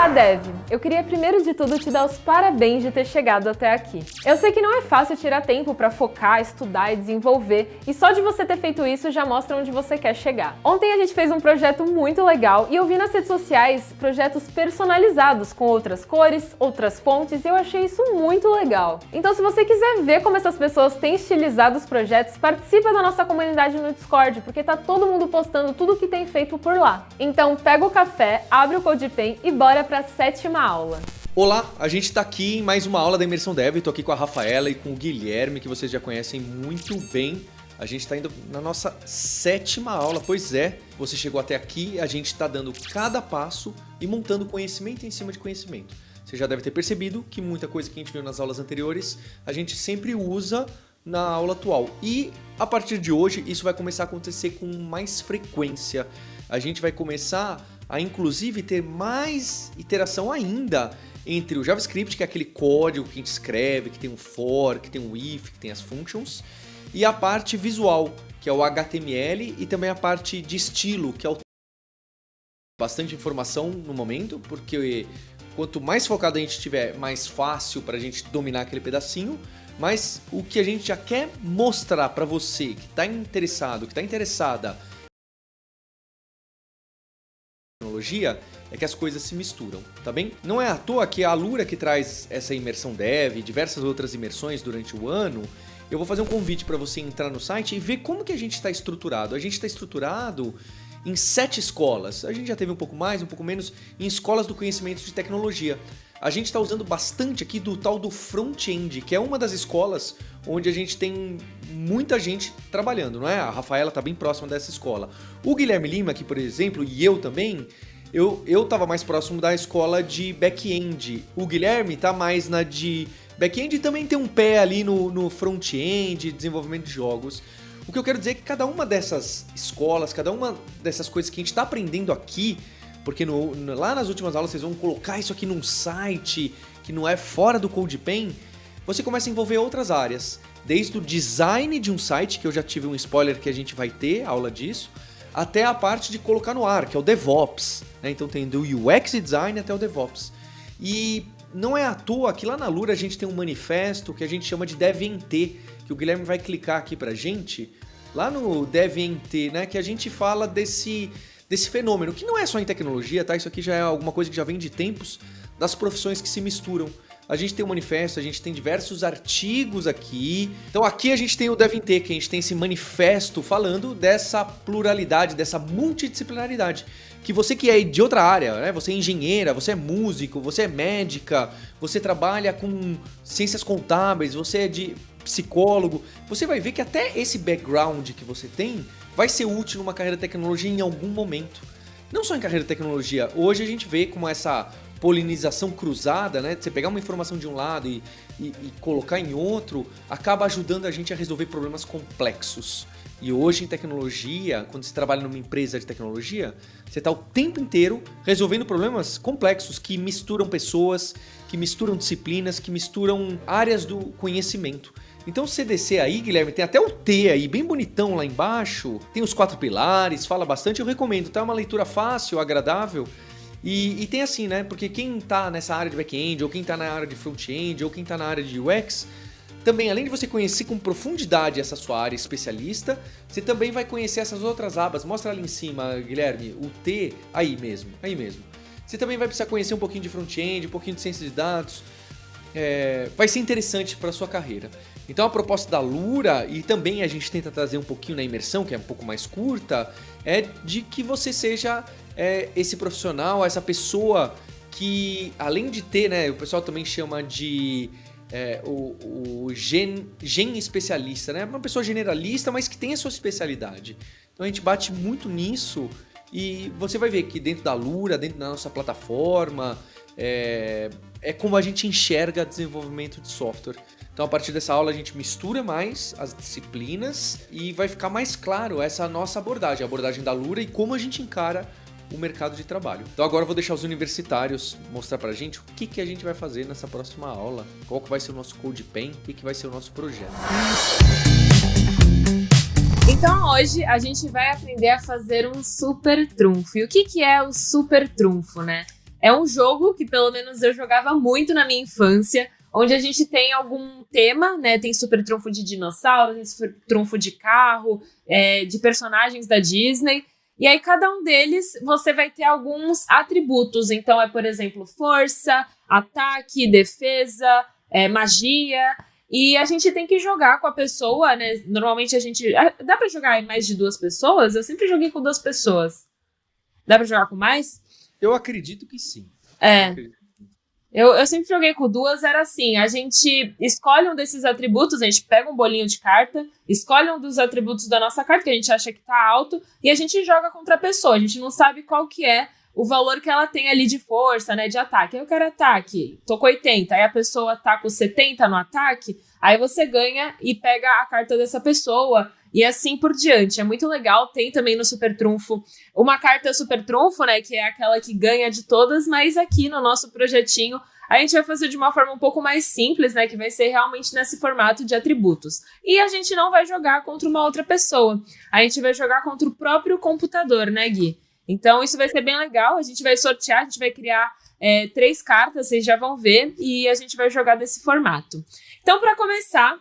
Olá, Dev! Eu queria primeiro de tudo te dar os parabéns de ter chegado até aqui. Eu sei que não é fácil tirar tempo para focar, estudar e desenvolver, e só de você ter feito isso já mostra onde você quer chegar. Ontem a gente fez um projeto muito legal e eu vi nas redes sociais projetos personalizados com outras cores, outras fontes, e eu achei isso muito legal. Então, se você quiser ver como essas pessoas têm estilizado os projetos, participa da nossa comunidade no Discord, porque tá todo mundo postando tudo que tem feito por lá. Então, pega o café, abre o CodePen e bora para a 7ª aula. Olá, a gente tá aqui em mais uma aula da Imersão Dev. Tô aqui com a Rafaela e com o Guilherme, que vocês já conhecem muito bem. A gente tá indo na nossa 7ª aula, pois é, você chegou até aqui, a gente tá dando cada passo e montando conhecimento em cima de conhecimento. Você já deve ter percebido que muita coisa que a gente viu nas aulas anteriores, a gente sempre usa na aula atual. E a partir de hoje, isso vai começar a acontecer com mais frequência. A gente vai começar a, inclusive, ter mais iteração ainda entre o JavaScript, que é aquele código que a gente escreve, que tem um for, que tem um if, que tem as functions, e a parte visual, que é o HTML, e também a parte de estilo, que é o... Bastante informação no momento, porque quanto mais focado a gente tiver, mais fácil para a gente dominar aquele pedacinho, mas o que a gente já quer mostrar para você que está interessado, que está interessada tecnologia, é que as coisas se misturam, tá bem? Não é à toa que a Alura, que traz essa imersão dev e diversas outras imersões durante o ano, eu vou fazer um convite para você entrar no site e ver como que a gente está estruturado. A gente está estruturado em 7 escolas. A gente já teve um pouco mais, um pouco menos, em escolas do conhecimento de tecnologia. A gente está usando bastante aqui do tal do front-end, que é uma das escolas onde a gente tem muita gente trabalhando, não é? A Rafaela está bem próxima dessa escola. O Guilherme Lima aqui, por exemplo, e eu também, eu estava mais próximo da escola de back-end. O Guilherme está mais na de back-end e também tem um pé ali no front-end, desenvolvimento de jogos. O que eu quero dizer é que cada uma dessas escolas, cada uma dessas coisas que a gente está aprendendo aqui, porque lá nas últimas aulas vocês vão colocar isso aqui num site que não é fora do CodePen, você começa a envolver outras áreas. Desde o design de um site, que eu já tive um spoiler que a gente vai ter aula disso, até a parte de colocar no ar, que é o DevOps. Né? Então tem do UX Design até o DevOps. E não é à toa que lá na Alura a gente tem um manifesto que a gente chama de DevNT, que o Guilherme vai clicar aqui pra gente, lá no DevNT, né? Que a gente fala desse fenômeno, que não é só em tecnologia, tá? Isso aqui já é alguma coisa que já vem de tempos, das profissões que se misturam. A gente tem um manifesto, a gente tem diversos artigos aqui. Então aqui a gente tem o DevNT, que a gente tem esse manifesto falando dessa pluralidade, dessa multidisciplinaridade. Que você que é de outra área, né? Você é engenheira, você é músico, você é médica, você trabalha com ciências contábeis, você é de psicólogo, você vai ver que até esse background que você tem vai ser útil numa carreira de tecnologia em algum momento. Não só em carreira de tecnologia, hoje a gente vê como essa polinização cruzada, né? Você pegar uma informação de um lado e colocar em outro, acaba ajudando a gente a resolver problemas complexos. E hoje em tecnologia, quando você trabalha numa empresa de tecnologia, você está o tempo inteiro resolvendo problemas complexos que misturam pessoas, que misturam disciplinas, que misturam áreas do conhecimento. Então, se você descer aí, Guilherme, tem até o T aí, bem bonitão lá embaixo. Tem os 4 pilares, fala bastante, eu recomendo, tá? É uma leitura fácil, agradável. E tem assim, né? Porque quem tá nessa área de back-end, ou quem tá na área de front-end, ou quem tá na área de UX, também, além de você conhecer com profundidade essa sua área especialista, você também vai conhecer essas outras abas. Mostra ali em cima, Guilherme, o T, aí mesmo. Você também vai precisar conhecer um pouquinho de front-end, um pouquinho de ciência de dados. Vai ser interessante para a sua carreira. Então a proposta da Alura, e também a gente tenta trazer um pouquinho na imersão, que é um pouco mais curta, é de que você seja esse profissional, essa pessoa que, além de ter, né, o pessoal também chama de o gen especialista, né? Uma pessoa generalista, mas que tem a sua especialidade. Então a gente bate muito nisso e você vai ver que dentro da Alura, dentro da nossa plataforma, é como a gente enxerga desenvolvimento de software. Então a partir dessa aula a gente mistura mais as disciplinas e vai ficar mais claro essa nossa abordagem, a abordagem da Alura e como a gente encara o mercado de trabalho. Então agora eu vou deixar os universitários mostrar pra gente o que a gente vai fazer nessa próxima aula, qual que vai ser o nosso CodePen e que vai ser o nosso projeto. Então hoje a gente vai aprender a fazer um super trunfo. E o que é o super trunfo, né? É um jogo que pelo menos eu jogava muito na minha infância, onde a gente tem algum tema, né? Tem super trunfo de dinossauro, tem super trunfo de carro, de personagens da Disney. E aí, cada um deles, você vai ter alguns atributos. Então, por exemplo, força, ataque, defesa, magia. E a gente tem que jogar com a pessoa, né? Normalmente a gente... Dá pra jogar em mais de 2 pessoas? Eu sempre joguei com 2 pessoas. Dá pra jogar com mais? Eu acredito que sim. Eu sempre joguei com 2, era assim, a gente escolhe um desses atributos, a gente pega um bolinho de carta, escolhe um dos atributos da nossa carta, que a gente acha que tá alto, e a gente joga contra a pessoa, a gente não sabe qual que é o valor que ela tem ali de força, né, de ataque. Eu quero ataque, tô com 80, aí a pessoa tá com 70 no ataque, aí você ganha e pega a carta dessa pessoa, e assim por diante. É muito legal. Tem também no Super Trunfo uma carta Super Trunfo, né? Que é aquela que ganha de todas, mas aqui no nosso projetinho a gente vai fazer de uma forma um pouco mais simples, né? Que vai ser realmente nesse formato de atributos. E a gente não vai jogar contra uma outra pessoa. A gente vai jogar contra o próprio computador, né, Gui? Então isso vai ser bem legal. A gente vai sortear, a gente vai criar 3 cartas, vocês já vão ver. E a gente vai jogar desse formato. Então, para começar...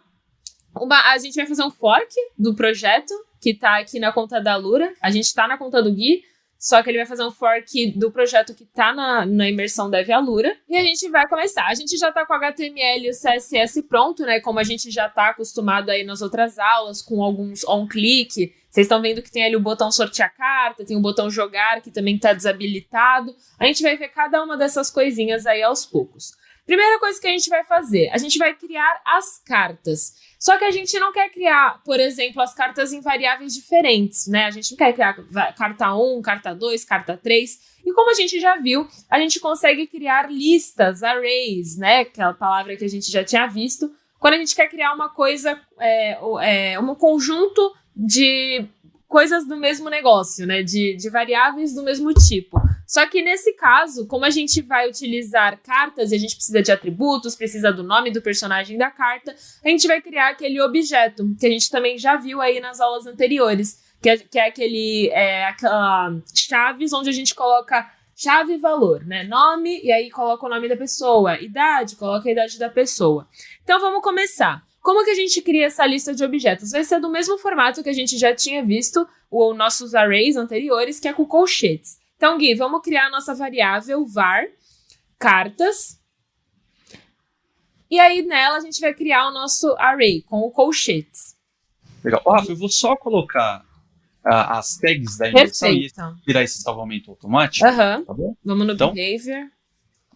a gente vai fazer um fork do projeto, que tá aqui na conta da Alura. A gente tá na conta do Gui, só que ele vai fazer um fork do projeto que tá na imersão Dev Alura. E a gente vai começar. A gente já tá com o HTML e o CSS pronto, né? Como a gente já tá acostumado aí nas outras aulas, com alguns on-click. Vocês estão vendo que tem ali o botão sortear carta, tem o botão jogar, que também tá desabilitado. A gente vai ver cada uma dessas coisinhas aí aos poucos. Primeira coisa que a gente vai fazer, a gente vai criar as cartas. Só que a gente não quer criar, por exemplo, as cartas em variáveis diferentes, né? A gente não quer criar carta 1, carta 2, carta 3. E como a gente já viu, a gente consegue criar listas, arrays, né? Aquela palavra que a gente já tinha visto. Quando a gente quer criar uma coisa, um conjunto de coisas do mesmo negócio, né? De variáveis do mesmo tipo. Só que nesse caso, como a gente vai utilizar cartas e a gente precisa de atributos, precisa do nome do personagem da carta, a gente vai criar aquele objeto, que a gente também já viu aí nas aulas anteriores, que é aquela chaves onde a gente coloca chave e valor, né? Nome, e aí coloca o nome da pessoa, idade, coloca a idade da pessoa. Então vamos começar. Como que a gente cria essa lista de objetos? Vai ser do mesmo formato que a gente já tinha visto os nossos arrays anteriores, que é com colchetes. Então, Gui, vamos criar a nossa variável var, cartas. E aí, nela, a gente vai criar o nosso array com o colchetes. Legal. Rafa, eu vou só colocar as tags da imersão e tirar esse salvamento automático. Tá bom? Vamos no behavior.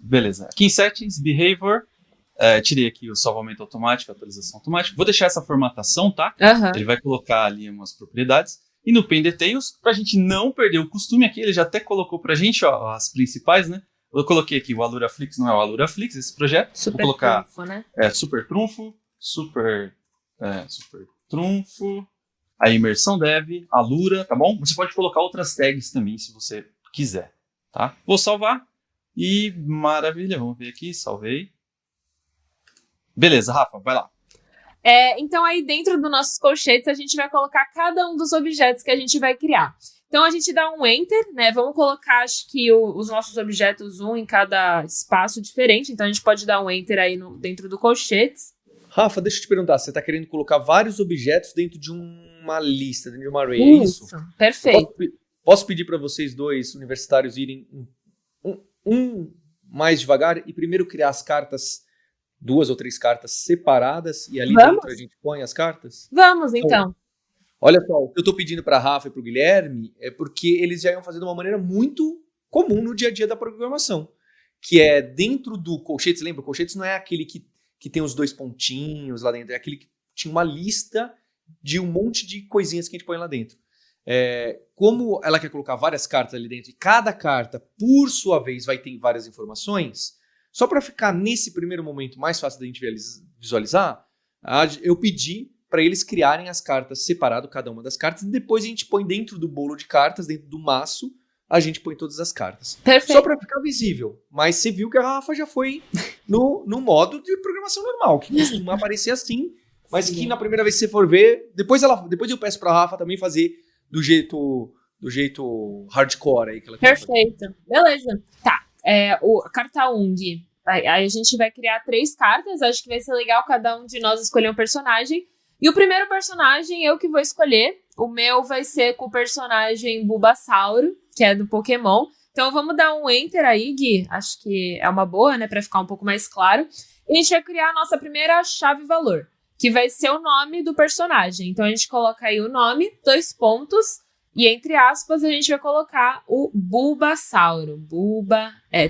Beleza. Aqui em settings, behavior, tirei aqui o salvamento automático, a atualização automática. Vou deixar essa formatação, tá? Ele vai colocar ali umas propriedades. E no Pen Details, pra gente não perder o costume aqui, ele já até colocou pra gente, ó, as principais, né? Eu coloquei aqui o Aluraflix, não é o Aluraflix, esse projeto. Super Vou colocar trunfo, né? Super Trunfo, Super Trunfo, a imersão dev, Alura, tá bom? Você pode colocar outras tags também, se você quiser, tá? Vou salvar e maravilha, vamos ver aqui, salvei. Beleza, Rafa, vai lá. Então aí dentro dos nossos colchetes a gente vai colocar cada um dos objetos que a gente vai criar. Então a gente dá um Enter, né? Vamos colocar, acho que os nossos objetos, um em cada espaço diferente. Então a gente pode dar um Enter aí dentro do colchetes. Rafa, deixa eu te perguntar, você está querendo colocar vários objetos dentro de uma lista, dentro de uma array, é isso? Perfeito. Posso pedir para vocês dois universitários irem um mais devagar e primeiro criar as cartas, 2 ou 3 cartas separadas e ali dentro a gente põe as cartas? Vamos, então. Olha só, o que eu estou pedindo para a Rafa e para o Guilherme é porque eles já iam fazer de uma maneira muito comum no dia a dia da programação, que é dentro do colchetes. Lembra, o colchetes não é aquele que tem os 2 pontinhos lá dentro, é aquele que tinha uma lista de um monte de coisinhas que a gente põe lá dentro. Como ela quer colocar várias cartas ali dentro e cada carta, por sua vez, vai ter várias informações, só para ficar nesse primeiro momento mais fácil da gente visualizar, eu pedi para eles criarem as cartas separado, cada uma das cartas, e depois a gente põe dentro do bolo de cartas, dentro do maço, a gente põe todas as cartas. Perfeito. Só para ficar visível. Mas você viu que a Rafa já foi no modo de programação normal, que costuma aparecer assim, mas que na primeira vez que você for ver, depois eu peço para a Rafa também fazer do jeito hardcore aí que ela quer fazer. Perfeito. Beleza. Tá. a carta 1, Gui. Aí a gente vai criar 3 cartas, acho que vai ser legal cada um de nós escolher um personagem. E o primeiro personagem eu que vou escolher. O meu vai ser com o personagem Bulbasauro, que é do Pokémon. Então vamos dar um Enter aí, Gui. Acho que é uma boa, né, pra ficar um pouco mais claro. E a gente vai criar a nossa primeira chave-valor, que vai ser o nome do personagem. Então a gente coloca aí o nome, 2 pontos, e entre aspas a gente vai colocar o Bulbasauro.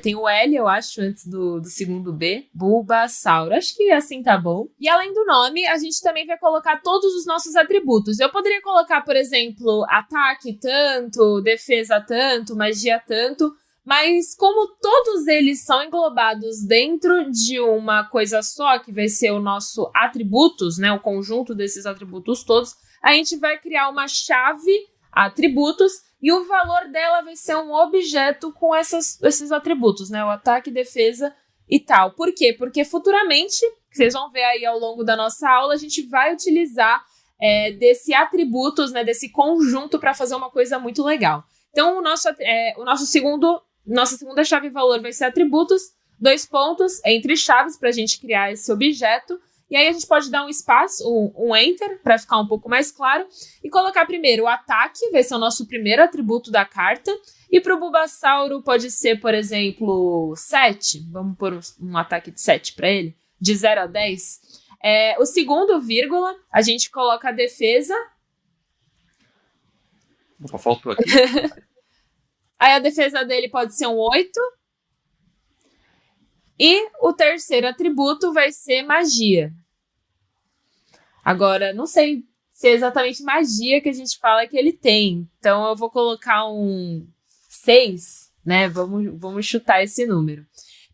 Tem o L, eu acho, antes do segundo B. Bulbasauro. Acho que assim tá bom. E além do nome, a gente também vai colocar todos os nossos atributos. Eu poderia colocar, por exemplo, ataque tanto, defesa tanto, magia tanto, mas como todos eles são englobados dentro de uma coisa só, que vai ser o nosso atributos, né, o conjunto desses atributos todos, a gente vai criar uma chave atributos e o valor dela vai ser um objeto com esses atributos, né, o ataque, defesa e tal. Por quê? Porque futuramente, vocês vão ver aí ao longo da nossa aula, a gente vai utilizar desse atributos, né, desse conjunto para fazer uma coisa muito legal. Então, nossa segunda chave-valor vai ser atributos, 2 pontos entre chaves para a gente criar esse objeto. E aí a gente pode dar um espaço, um Enter, para ficar um pouco mais claro. E colocar primeiro o ataque, vai ser o nosso primeiro atributo da carta. E para o Bulbasauro pode ser, por exemplo, 7. Vamos pôr um ataque de 7 para ele, de 0 a 10. O segundo, vírgula, a gente coloca a defesa. Opa, faltou aqui. Aí a defesa dele pode ser um 8. E o terceiro atributo vai ser magia. Agora, não sei se é exatamente magia que a gente fala que ele tem. Então eu vou colocar um 6, né? Vamos chutar esse número.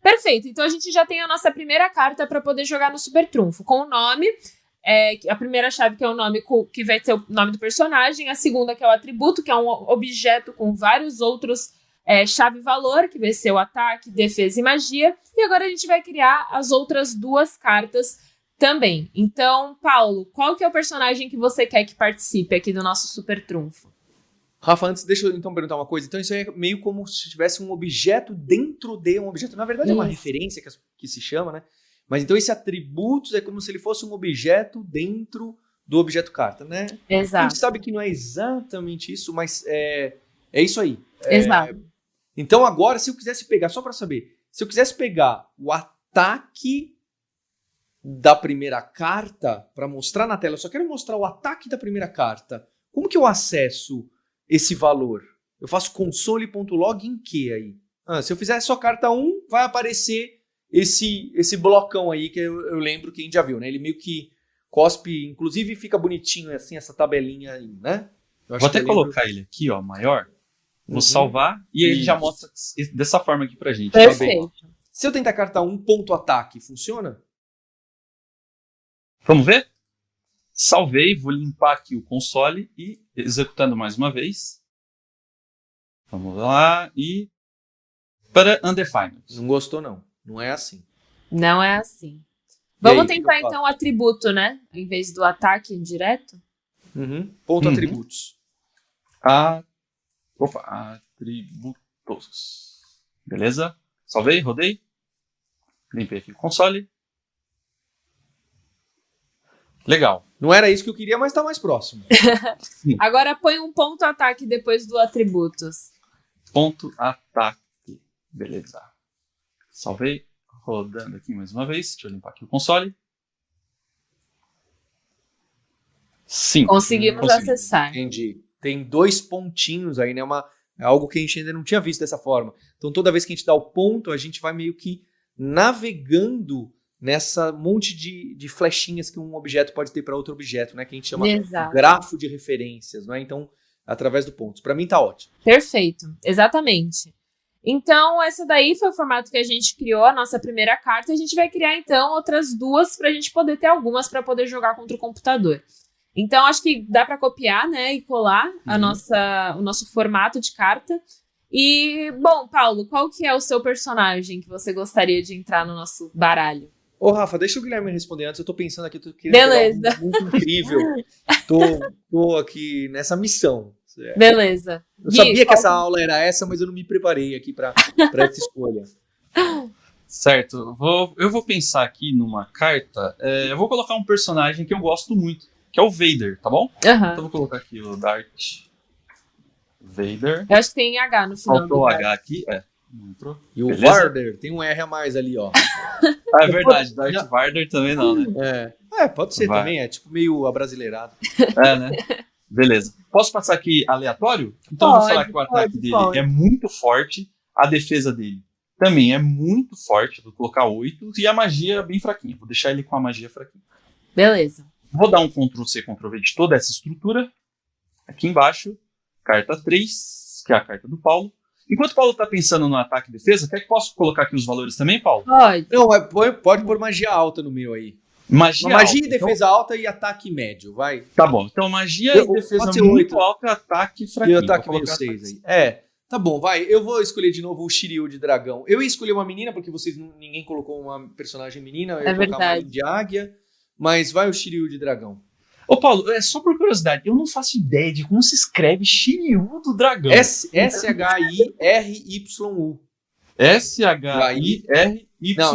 Perfeito, então a gente já tem a nossa primeira carta para poder jogar no Super Trunfo. Com o nome, a primeira chave que é o nome, que vai ter o nome do personagem. A segunda que é o atributo, que é um objeto com vários outros chave-valor, que vai ser o ataque, defesa e magia. E agora a gente vai criar as outras 2 cartas também. Então, Paulo, qual que é o personagem que você quer que participe aqui do nosso Super Trunfo? Rafa, antes, deixa eu então perguntar uma coisa. Então isso aí é meio como se tivesse um objeto dentro de um objeto. Na verdade é uma referência que se chama, né? Mas então esse atributos é como se ele fosse um objeto dentro do objeto carta, né? Exato. A gente sabe que não é exatamente isso, mas é isso aí. Exato. Então agora, se eu quisesse pegar, só para saber, se eu quisesse pegar o ataque da primeira carta para mostrar na tela, eu só quero mostrar o ataque da primeira carta, como que eu acesso esse valor? Eu faço console.log em que aí? Se eu fizer só carta 1, vai aparecer esse blocão aí que eu lembro que a gente já viu, né? Ele meio que cospe, inclusive fica bonitinho assim, essa tabelinha aí, né? Vou até colocar ele aqui, ó, maior. Vou salvar e ele já mostra dessa forma aqui pra gente. Perfeito. Tá bem? Se eu tentar carta 1, ponto ataque, funciona? Vamos ver? Salvei, vou limpar aqui o console e executando mais uma vez. Vamos lá e... Para Undefined. Não gostou não, não é assim. Não é assim. Vamos tentar então o atributo, né? Em vez do ataque direto. Ponto atributos. Atributos. Beleza? Salvei, rodei. Limpei aqui o console. Legal. Não era isso que eu queria, mas tá mais próximo. Agora põe um ponto ataque depois do atributos. Ponto ataque. Beleza. Salvei. Rodando aqui mais uma vez. Deixa eu limpar aqui o console. Sim. Conseguimos acessar. Entendi. Tem 2 pontinhos aí, né? É algo que a gente ainda não tinha visto dessa forma. Então, toda vez que a gente dá o ponto, a gente vai meio que navegando nessa monte de flechinhas que um objeto pode ter para outro objeto, né? Que a gente chama grafo de referências, né? Então, através do ponto. Para mim, tá ótimo. Perfeito. Exatamente. Então, essa daí foi o formato que a gente criou, a nossa primeira carta. A gente vai criar, então, outras 2 para a gente poder ter algumas para poder jogar contra o computador. Então, acho que dá para copiar, né, e colar o nosso formato de carta. E, bom, Paulo, qual que é o seu personagem que você gostaria de entrar no nosso baralho? Ô, Rafa, deixa o Guilherme responder antes. Eu tô pensando aqui, tô querendo pegar algo muito incrível. Tô aqui nessa missão. Beleza. Eu sabia que essa aula era essa, mas eu não me preparei aqui pra essa escolha. Certo, eu vou pensar aqui numa carta. Eu vou colocar um personagem que eu gosto muito, que é o Vader, tá bom? Então eu vou colocar aqui o Darth Vader. Eu acho que tem H no final. Faltou o H aqui, entrou. E o Vader tem um R a mais ali, ó. É verdade, Darth Vader também não, né? Pode ser também, é tipo meio abrasileirado. Né? Beleza. Posso passar aqui aleatório? Então eu vou falar que o ataque dele é muito forte, a defesa dele também é muito forte, vou colocar 8, e a magia é bem fraquinha, vou deixar ele com a magia fraquinha. Beleza. Vou dar um Ctrl+C, Ctrl+V de toda essa estrutura. Aqui embaixo, carta 3, que é a carta do Paulo. Enquanto o Paulo tá pensando no ataque e defesa, quer que posso colocar aqui os valores também, Paulo? Pode. Não, pode pôr magia alta no meu aí. Magia e alta, defesa alta e ataque médio, vai. Tá bom, então magia e defesa muito alta e ataque fraquinho. E ataque médio 6 aí. Tá bom, vai. Eu vou escolher de novo o Shiryu de dragão. Eu ia escolher uma menina, porque ninguém colocou uma personagem menina. Eu ia colocar uma de águia. Mas vai o Shiryu de dragão. Ô Paulo, só por curiosidade, eu não faço ideia de como se escreve Shiryu do dragão. S-H-I-R-Y-U. S-H-I-R-Y-U. Não.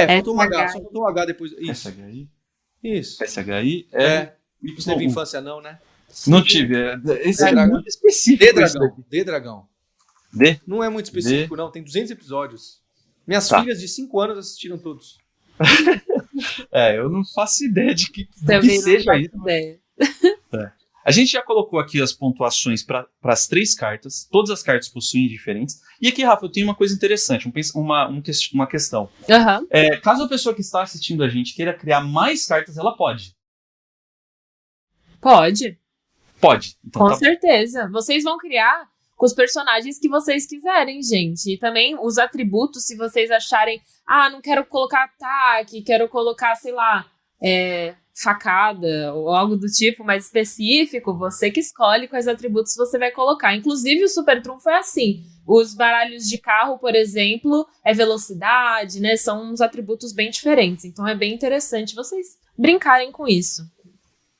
Faltou um H, só faltou um H depois. Isso. S-H-I? Isso. S-H-I-R-Y-U. Você teve infância não, né? Não tive. Esse é muito específico. D dragão. D? Não é muito específico, não. Tem 200 episódios. Minhas filhas de 5 anos assistiram todos. Eu não faço ideia de que seja isso. A gente já colocou aqui as pontuações para as 3 cartas. Todas as cartas possuem diferentes. E aqui, Rafa, eu tenho uma coisa interessante, uma questão. Caso a pessoa que está assistindo a gente queira criar mais cartas, ela pode. Pode. Então, com certeza. Vocês vão criar com os personagens que vocês quiserem, gente. E também os atributos, se vocês acharem, não quero colocar ataque, quero colocar, sei lá, facada ou algo do tipo mais específico, você que escolhe quais atributos você vai colocar. Inclusive, o Super Trunfo é assim. Os baralhos de carro, por exemplo, é velocidade, né? São uns atributos bem diferentes. Então, é bem interessante vocês brincarem com isso.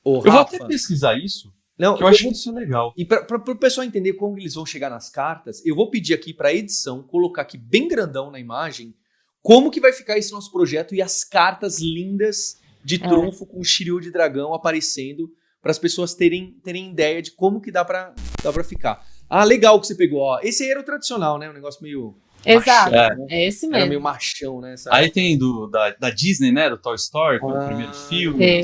Eu vou até pesquisar isso. Não, eu acho isso legal. E para o pessoal entender como eles vão chegar nas cartas, eu vou pedir aqui para a edição colocar aqui bem grandão na imagem como que vai ficar esse nosso projeto e as cartas lindas de trunfo com o Shiryu de dragão aparecendo para as pessoas terem ideia de como que dá para ficar. Legal que você pegou. Ó. Esse aí era o tradicional, né? Um negócio meio... Exato, machão, né? É esse mesmo. Era meio machão, né? Sabe? Aí tem da Disney, né? Do Toy Story, que é o primeiro filme.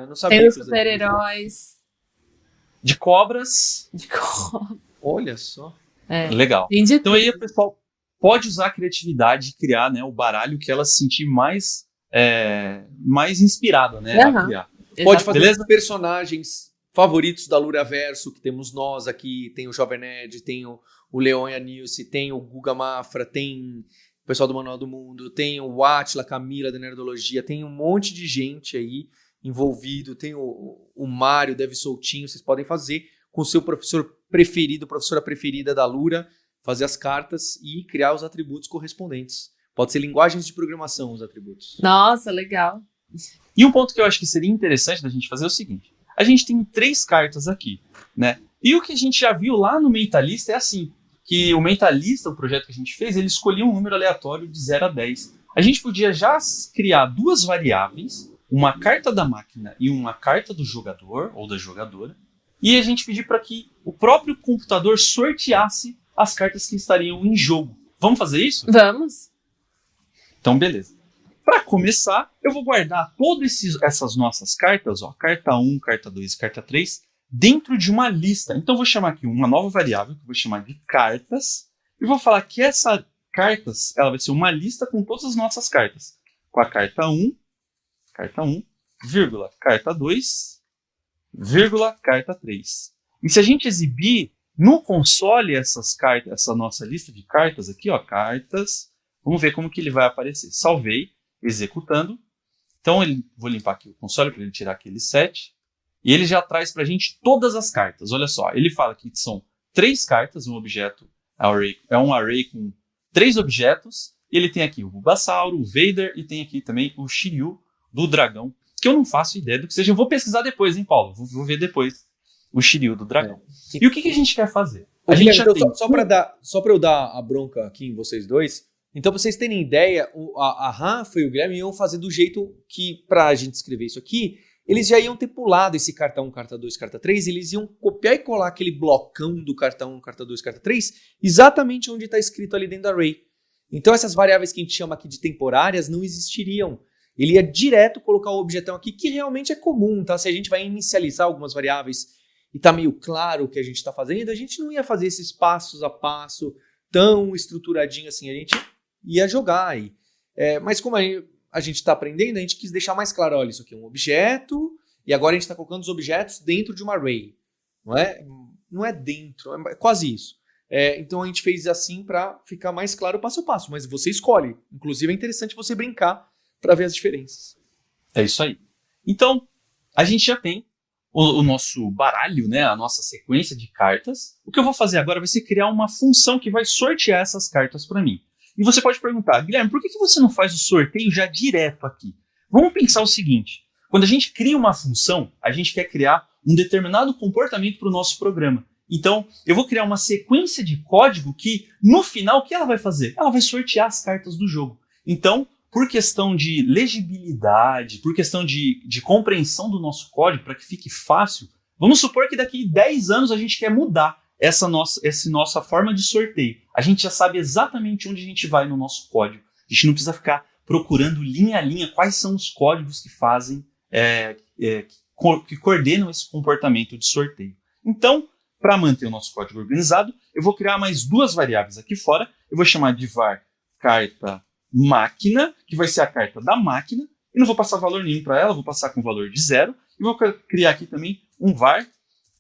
Não sabia. Tem os super-heróis. De cobras. Olha só. Legal. Então aí o pessoal pode usar a criatividade e criar, né, o baralho que ela se sentir mais inspirada, né, a criar. Pode fazer os personagens favoritos da Luraverso, que temos nós aqui, tem o Jovem Nerd, tem o Leon e a Nilce, tem o Guga Mafra, tem o pessoal do Manual do Mundo, tem o Átila, Camila da Nerdologia, tem um monte de gente aí envolvido, tem o Mário, Deve Soltinho, vocês podem fazer com o seu professor preferido, professora preferida da Lura, fazer as cartas e criar os atributos correspondentes. Pode ser linguagens de programação os atributos. Nossa, legal. E um ponto que eu acho que seria interessante da gente fazer é o seguinte, a gente tem 3 cartas aqui, né? E o que a gente já viu lá no Mentalista é assim, que o Mentalista, o projeto que a gente fez, ele escolhia um número aleatório de 0 a 10. A gente podia já criar 2 variáveis, uma carta da máquina e uma carta do jogador ou da jogadora, e a gente pedir para que o próprio computador sorteasse as cartas que estariam em jogo. Vamos fazer isso? Vamos. Então, beleza. Para começar, eu vou guardar todas essas nossas cartas, carta 1, carta 2 e carta 3, dentro de uma lista. Então, eu vou chamar aqui uma nova variável, que eu vou chamar de cartas, e vou falar que essa cartas ela vai ser uma lista com todas as nossas cartas. Com a carta 1, vírgula, carta 2, vírgula, carta 3. E se a gente exibir no console essas cartas, essa nossa lista de cartas aqui, cartas, vamos ver como que ele vai aparecer. Salvei, executando. Então, vou limpar aqui o console para ele tirar aquele set. E ele já traz para a gente todas as cartas. Olha só, ele fala que são 3 cartas, um objeto, é um array com 3 objetos. E ele tem aqui o Bulbasauro, o Vader e tem aqui também o Shiryu do dragão, que eu não faço ideia do que seja. Eu vou pesquisar depois, hein, Paulo? Vou ver depois. o Shiryu do dragão. E o que a gente quer fazer? A gente já tem... Só para eu dar a bronca aqui em vocês dois, então pra vocês terem ideia, a Rafa e o Guilherme iam fazer do jeito que, pra gente escrever isso aqui, eles já iam ter pulado esse carta 1, carta 2, carta 3, eles iam copiar e colar aquele blocão do carta 1, carta 2, carta 3, exatamente onde está escrito ali dentro do array. Então essas variáveis que a gente chama aqui de temporárias não existiriam. Ele ia direto colocar o objetão aqui, que realmente é comum, tá? Se a gente vai inicializar algumas variáveis e tá meio claro o que a gente está fazendo, a gente não ia fazer esses passos a passo tão estruturadinho assim, a gente ia jogar aí. Mas como a gente está aprendendo, a gente quis deixar mais claro, olha, isso aqui é um objeto, e agora a gente está colocando os objetos dentro de uma array. Não é? Não é dentro, é quase isso. Então a gente fez assim para ficar mais claro o passo a passo, mas você escolhe. Inclusive é interessante você brincar para ver as diferenças. É isso aí. Então, a gente já tem o nosso baralho, né, a nossa sequência de cartas. O que eu vou fazer agora vai ser criar uma função que vai sortear essas cartas para mim. E você pode perguntar, Guilherme, por que você não faz o sorteio já direto aqui? Vamos pensar o seguinte, quando a gente cria uma função, a gente quer criar um determinado comportamento para o nosso programa. Então, eu vou criar uma sequência de código que, no final, o que ela vai fazer? Ela vai sortear as cartas do jogo. Então, por questão de legibilidade, por questão de compreensão do nosso código, para que fique fácil, vamos supor que daqui 10 anos a gente quer mudar essa nossa forma de sorteio. A gente já sabe exatamente onde a gente vai no nosso código. A gente não precisa ficar procurando linha a linha quais são os códigos que fazem, que coordenam esse comportamento de sorteio. Então, para manter o nosso código organizado, eu vou criar mais 2 variáveis aqui fora. Eu vou chamar de var carta máquina, que vai ser a carta da máquina, e não vou passar valor nenhum para ela, vou passar com valor de 0, e vou criar aqui também um var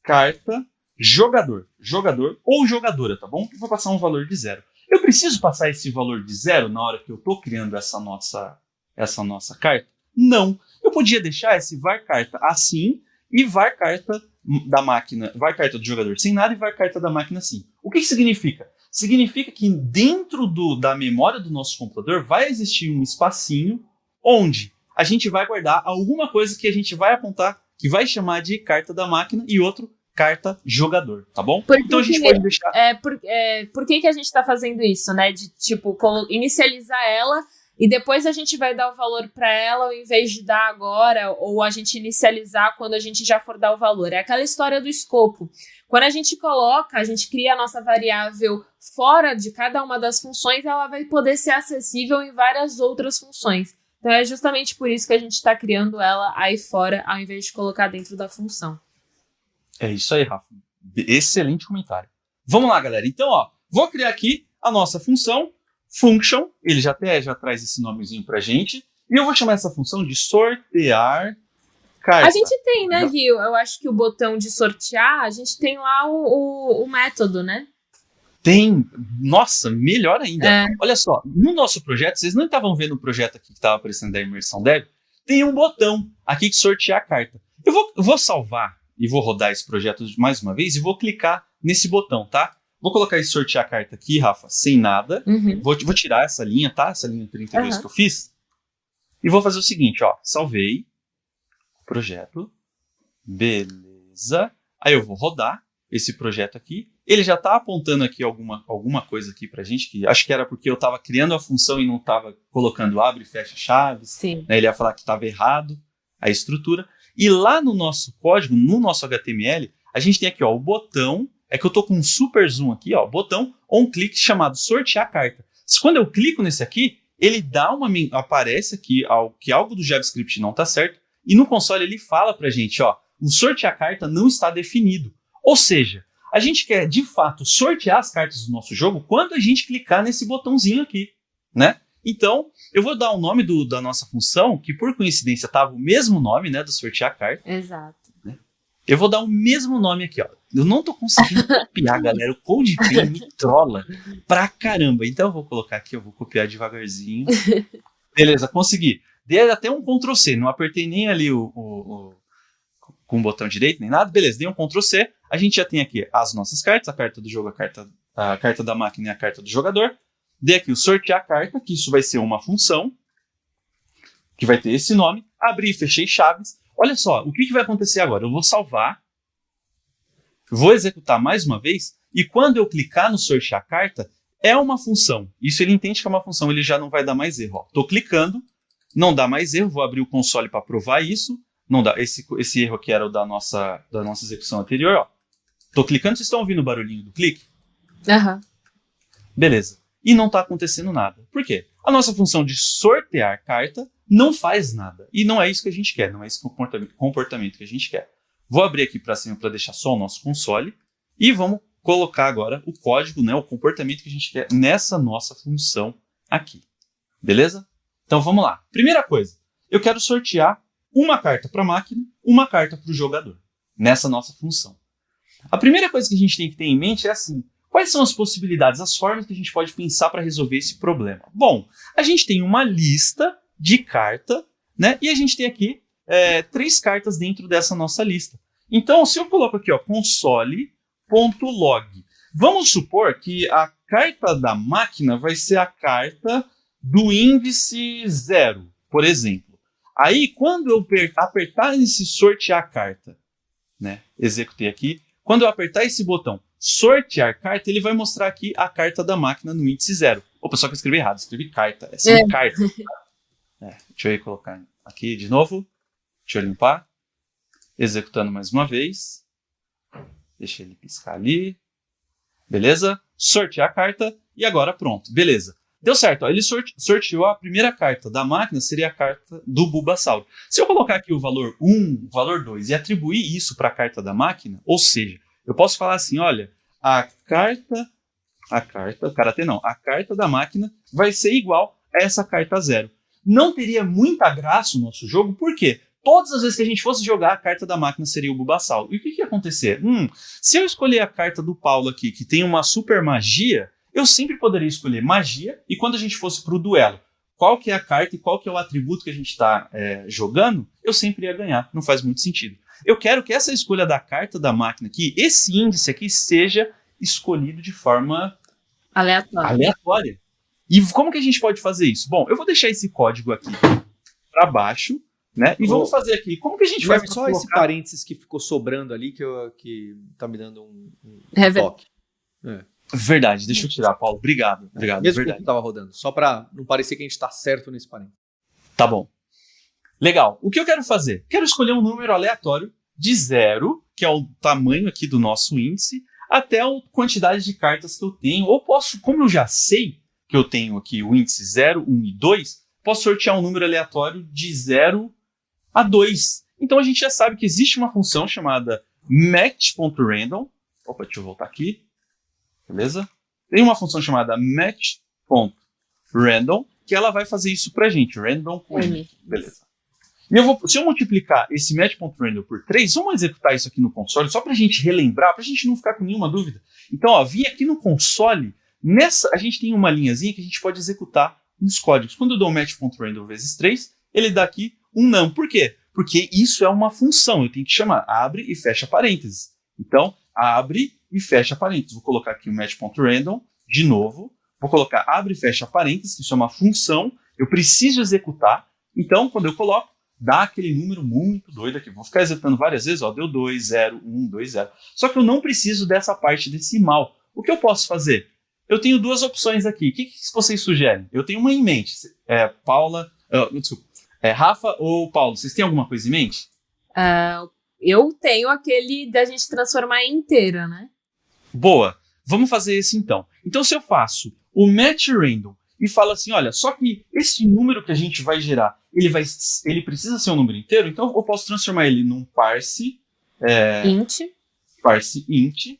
carta jogador ou jogadora, tá bom? E vou passar um valor de 0. Eu preciso passar esse valor de 0 na hora que eu estou criando essa nossa carta? Não. Eu podia deixar esse var carta assim, e var carta da máquina, var carta do jogador sem nada e var carta da máquina assim. O que significa? Significa que dentro da memória do nosso computador vai existir um espacinho onde a gente vai guardar alguma coisa que a gente vai apontar, que vai chamar de carta da máquina e outro carta jogador, tá bom? Então a gente pode deixar... Por que a gente está fazendo isso, né? De, tipo, inicializar ela e depois a gente vai dar o valor para ela ao invés de dar agora, ou a gente inicializar quando a gente já for dar o valor. É aquela história do escopo. Quando a gente cria a nossa variável fora de cada uma das funções, ela vai poder ser acessível em várias outras funções. Então é justamente por isso que a gente está criando ela aí fora, ao invés de colocar dentro da função. É isso aí, Rafa. Excelente comentário. Vamos lá, galera. Então, vou criar aqui a nossa função, function, ele já traz esse nomezinho pra gente, e eu vou chamar essa função de sortear carta. A gente tem, né, Gui? Eu acho que o botão de sortear, a gente tem lá o método, né? Tem. Nossa, melhor ainda. Olha só, no nosso projeto, vocês não estavam vendo o projeto aqui que estava aparecendo da Imersão Dev? Tem um botão aqui de sortear a carta. Eu vou salvar e vou rodar esse projeto mais uma vez e vou clicar nesse botão, tá? Vou colocar esse sortear a carta aqui, Rafa, sem nada. Uhum. Vou tirar essa linha, tá? Essa linha 32 que eu fiz. E vou fazer o seguinte, salvei o projeto. Beleza. Aí eu vou rodar esse projeto aqui. Ele já está apontando aqui alguma coisa aqui pra gente, que acho que era porque eu estava criando a função e não estava colocando abre e fecha chaves. Sim. Né? Ele ia falar que estava errado a estrutura. E lá no nosso código, no nosso HTML, a gente tem aqui o botão, é que eu estou com um super zoom aqui, botão on-click chamado sortear carta. Quando eu clico nesse aqui, ele aparece aqui que algo do JavaScript não está certo, e no console ele fala pra gente, o sortear carta não está definido. Ou seja, a gente quer, de fato, sortear as cartas do nosso jogo quando a gente clicar nesse botãozinho aqui, né? Então, eu vou dar o nome da nossa função, que por coincidência estava o mesmo nome, né, do sortear carta. Exato. Né? Eu vou dar o mesmo nome aqui, Eu não tô conseguindo copiar, galera. O CodePen me trola pra caramba. Então, eu vou colocar aqui, eu vou copiar devagarzinho. Beleza, consegui. Dei até um Ctrl+C, não apertei nem ali com o botão direito, nem nada. Beleza, dei um Ctrl+C. A gente já tem aqui as nossas cartas, a carta do jogo, a carta da máquina e a carta do jogador. Dei aqui o sortear carta, que isso vai ser uma função, que vai ter esse nome. Abri e fechei chaves. Olha só, o que vai acontecer agora? Eu vou salvar. Vou executar mais uma vez, e quando eu clicar no sortear carta, é uma função. Isso ele entende que é uma função, ele já não vai dar mais erro. Estou clicando, não dá mais erro, vou abrir o console para provar isso. Não dá. Esse erro aqui era o da nossa execução anterior. Estou clicando, vocês estão ouvindo o barulhinho do clique? Aham. Beleza. E não está acontecendo nada. Por quê? A nossa função de sortear carta não faz nada. E não é isso que a gente quer, não é esse comportamento que a gente quer. Vou abrir aqui para cima para deixar só o nosso console e vamos colocar agora o código, né, o comportamento que a gente quer nessa nossa função aqui. Beleza? Então vamos lá. Primeira coisa, eu quero sortear uma carta para a máquina, uma carta para o jogador, nessa nossa função. A primeira coisa que a gente tem que ter em mente é assim, quais são as possibilidades, as formas que a gente pode pensar para resolver esse problema? Bom, a gente tem uma lista de carta, né, e a gente tem aqui 3 cartas dentro dessa nossa lista. Então, se eu coloco aqui, ó, console.log, vamos supor que a carta da máquina vai ser a carta do índice 0, por exemplo. Aí, quando eu apertar esse sortear carta, né, executei aqui, quando eu apertar esse botão sortear carta, ele vai mostrar aqui a carta da máquina no índice 0. Opa, só que eu escrevi errado, escrevi carta, é carta. Deixa eu colocar aqui de novo, deixa eu limpar, executando mais uma vez, deixa ele piscar ali, beleza? Sortear a carta e agora pronto, beleza. Deu certo, ó, ele sorteou a primeira carta da máquina, seria a carta do Bulbasaur. Se eu colocar aqui o valor 1, o valor 2 e atribuir isso para a carta da máquina, ou seja, eu posso falar assim, olha, a carta da máquina vai ser igual a essa carta 0. Não teria muita graça o nosso jogo, por quê? Todas as vezes que a gente fosse jogar, a carta da máquina seria o Bulbasaur. E o que ia acontecer? Se eu escolher a carta do Paulo aqui, que tem uma super magia, eu sempre poderia escolher magia, e quando a gente fosse para o duelo, qual que é a carta e qual que é o atributo que a gente está jogando, eu sempre ia ganhar. Não faz muito sentido. Eu quero que essa escolha da carta da máquina aqui, esse índice aqui, seja escolhido de forma aleatória. E como que a gente pode fazer isso? Bom, eu vou deixar esse código aqui para baixo, né? E vamos fazer aqui. Como que a gente vai só esse parênteses que ficou sobrando ali, que tá me dando um toque. Verdade, deixa eu tirar, Paulo. Obrigado. Mesmo verdade. Que tava rodando, só para não parecer que a gente tá certo nesse parênteses. Tá bom. Legal. O que eu quero fazer? Quero escolher um número aleatório de 0, que é o tamanho aqui do nosso índice, até a quantidade de cartas que eu tenho. Ou posso, como eu já sei que eu tenho aqui o índice 0, 1 e 2, posso sortear um número aleatório de 0 a 2. Então a gente já sabe que existe uma função chamada match.random. Opa, deixa eu voltar aqui. Beleza? Tem uma função chamada match.random que ela vai fazer isso pra gente. Random com N. Beleza. E se eu multiplicar esse match.random por 3, vamos executar isso aqui no console, só pra gente relembrar, pra gente não ficar com nenhuma dúvida. Então, ó, vim aqui no console, a gente tem uma linhazinha que a gente pode executar nos códigos. Quando eu dou match.random vezes 3, ele dá aqui um num. Por quê? Porque isso é uma função, eu tenho que chamar abre e fecha parênteses. Então, abre e fecha parênteses. Vou colocar aqui o match.random de novo. Vou colocar abre e fecha parênteses, que isso é uma função. Eu preciso executar. Então, quando eu coloco, dá aquele número muito doido aqui. Vou ficar executando várias vezes. Ó, deu 2, 0, 1, 2, 0. Só que eu não preciso dessa parte decimal. O que eu posso fazer? Eu tenho duas opções aqui. O que vocês sugerem? Eu tenho uma em mente. Rafa ou Paulo, vocês têm alguma coisa em mente? Eu tenho aquele da gente transformar em inteira, né? Boa. Vamos fazer esse então. Então, se eu faço o match random e falo assim, olha, só que esse número que a gente vai gerar, ele precisa ser um número inteiro, então eu posso transformar ele num parse int,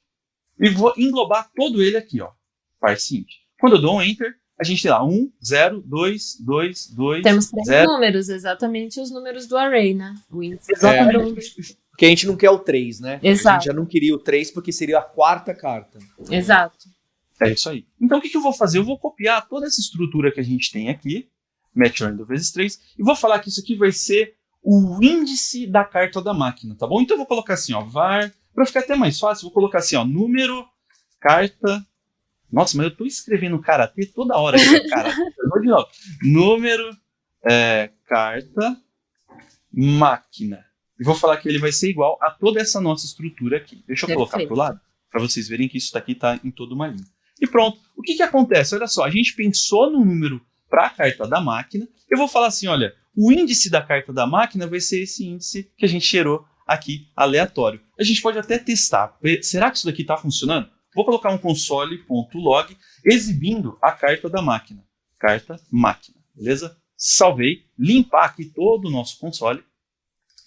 e vou englobar todo ele aqui, ó, parse int. Quando eu dou um enter, a gente tem lá 1, 0, 2, 2, 2, Temos 3 0. números, exatamente os números do array, né? O índice. Porque a gente não quer o 3, né? Exato. A gente já não queria o 3 porque seria a quarta carta. Exato. É isso aí. Então, o que eu vou fazer? Eu vou copiar toda essa estrutura que a gente tem aqui, match random vezes 3, e vou falar que isso aqui vai ser o índice da carta da máquina, tá bom? Então, eu vou colocar assim, ó, var, para ficar até mais fácil, vou colocar assim, ó, número, carta. Nossa, mas eu tô escrevendo karatê toda hora. Número, carta, máquina. e vou falar que ele vai ser igual a toda essa nossa estrutura aqui. Deixa eu colocar para o lado, para vocês verem que isso daqui está em toda uma linha. E pronto. O que acontece? Olha só, a gente pensou no número para a carta da máquina. Eu vou falar assim, olha, o índice da carta da máquina vai ser esse índice que a gente gerou aqui, aleatório. A gente pode até testar. Será que isso daqui está funcionando? Vou colocar um console.log exibindo a carta da máquina. Carta máquina, beleza? Salvei, limpar aqui todo o nosso console.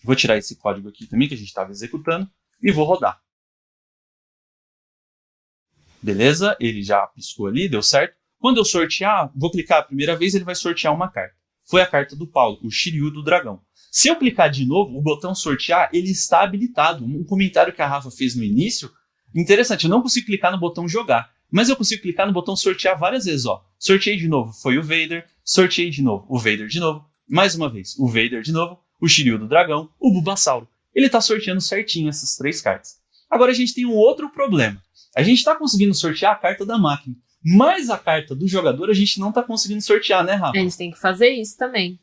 Vou tirar esse código aqui também que a gente estava executando e vou rodar. Beleza? Ele já piscou ali, deu certo. Quando eu sortear, vou clicar a primeira vez, ele vai sortear uma carta. Foi a carta do Paulo, o Shiryu do Dragão. Se eu clicar de novo, o botão sortear, ele está habilitado. Um comentário que a Rafa fez no início, interessante, eu não consigo clicar no botão jogar, mas eu consigo clicar no botão sortear várias vezes. Ó. Sorteei de novo, foi o Vader, sorteei de novo, o Vader de novo, mais uma vez, o Vader de novo, o Shiryu do Dragão, o Bulbasauro. Ele está sorteando certinho essas 3 cartas. Agora a gente tem um outro problema. A gente está conseguindo sortear a carta da máquina, mas a carta do jogador a gente não está conseguindo sortear, né, Rafa? A gente tem que fazer isso também.